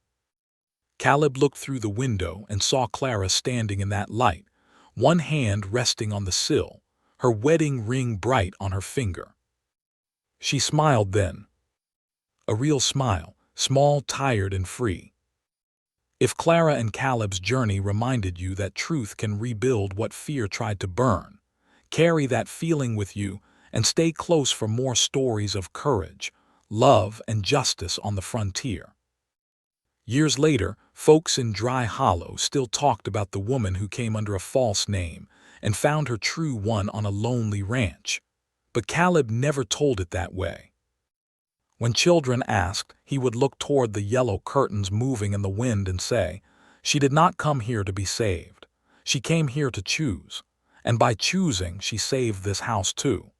Caleb looked through the window and saw Clara standing in that light, one hand resting on the sill, her wedding ring bright on her finger. She smiled then. A real smile, small, tired, and free. If Clara and Caleb's journey reminded you that truth can rebuild what fear tried to burn, carry that feeling with you and stay close for more stories of courage, love, and justice on the frontier. Years later, folks in Dry Hollow still talked about the woman who came under a false name and found her true one on a lonely ranch. But Caleb never told it that way. When children asked, he would look toward the yellow curtains moving in the wind and say, "She did not come here to be saved. She came here to choose. And by choosing, she saved this house too."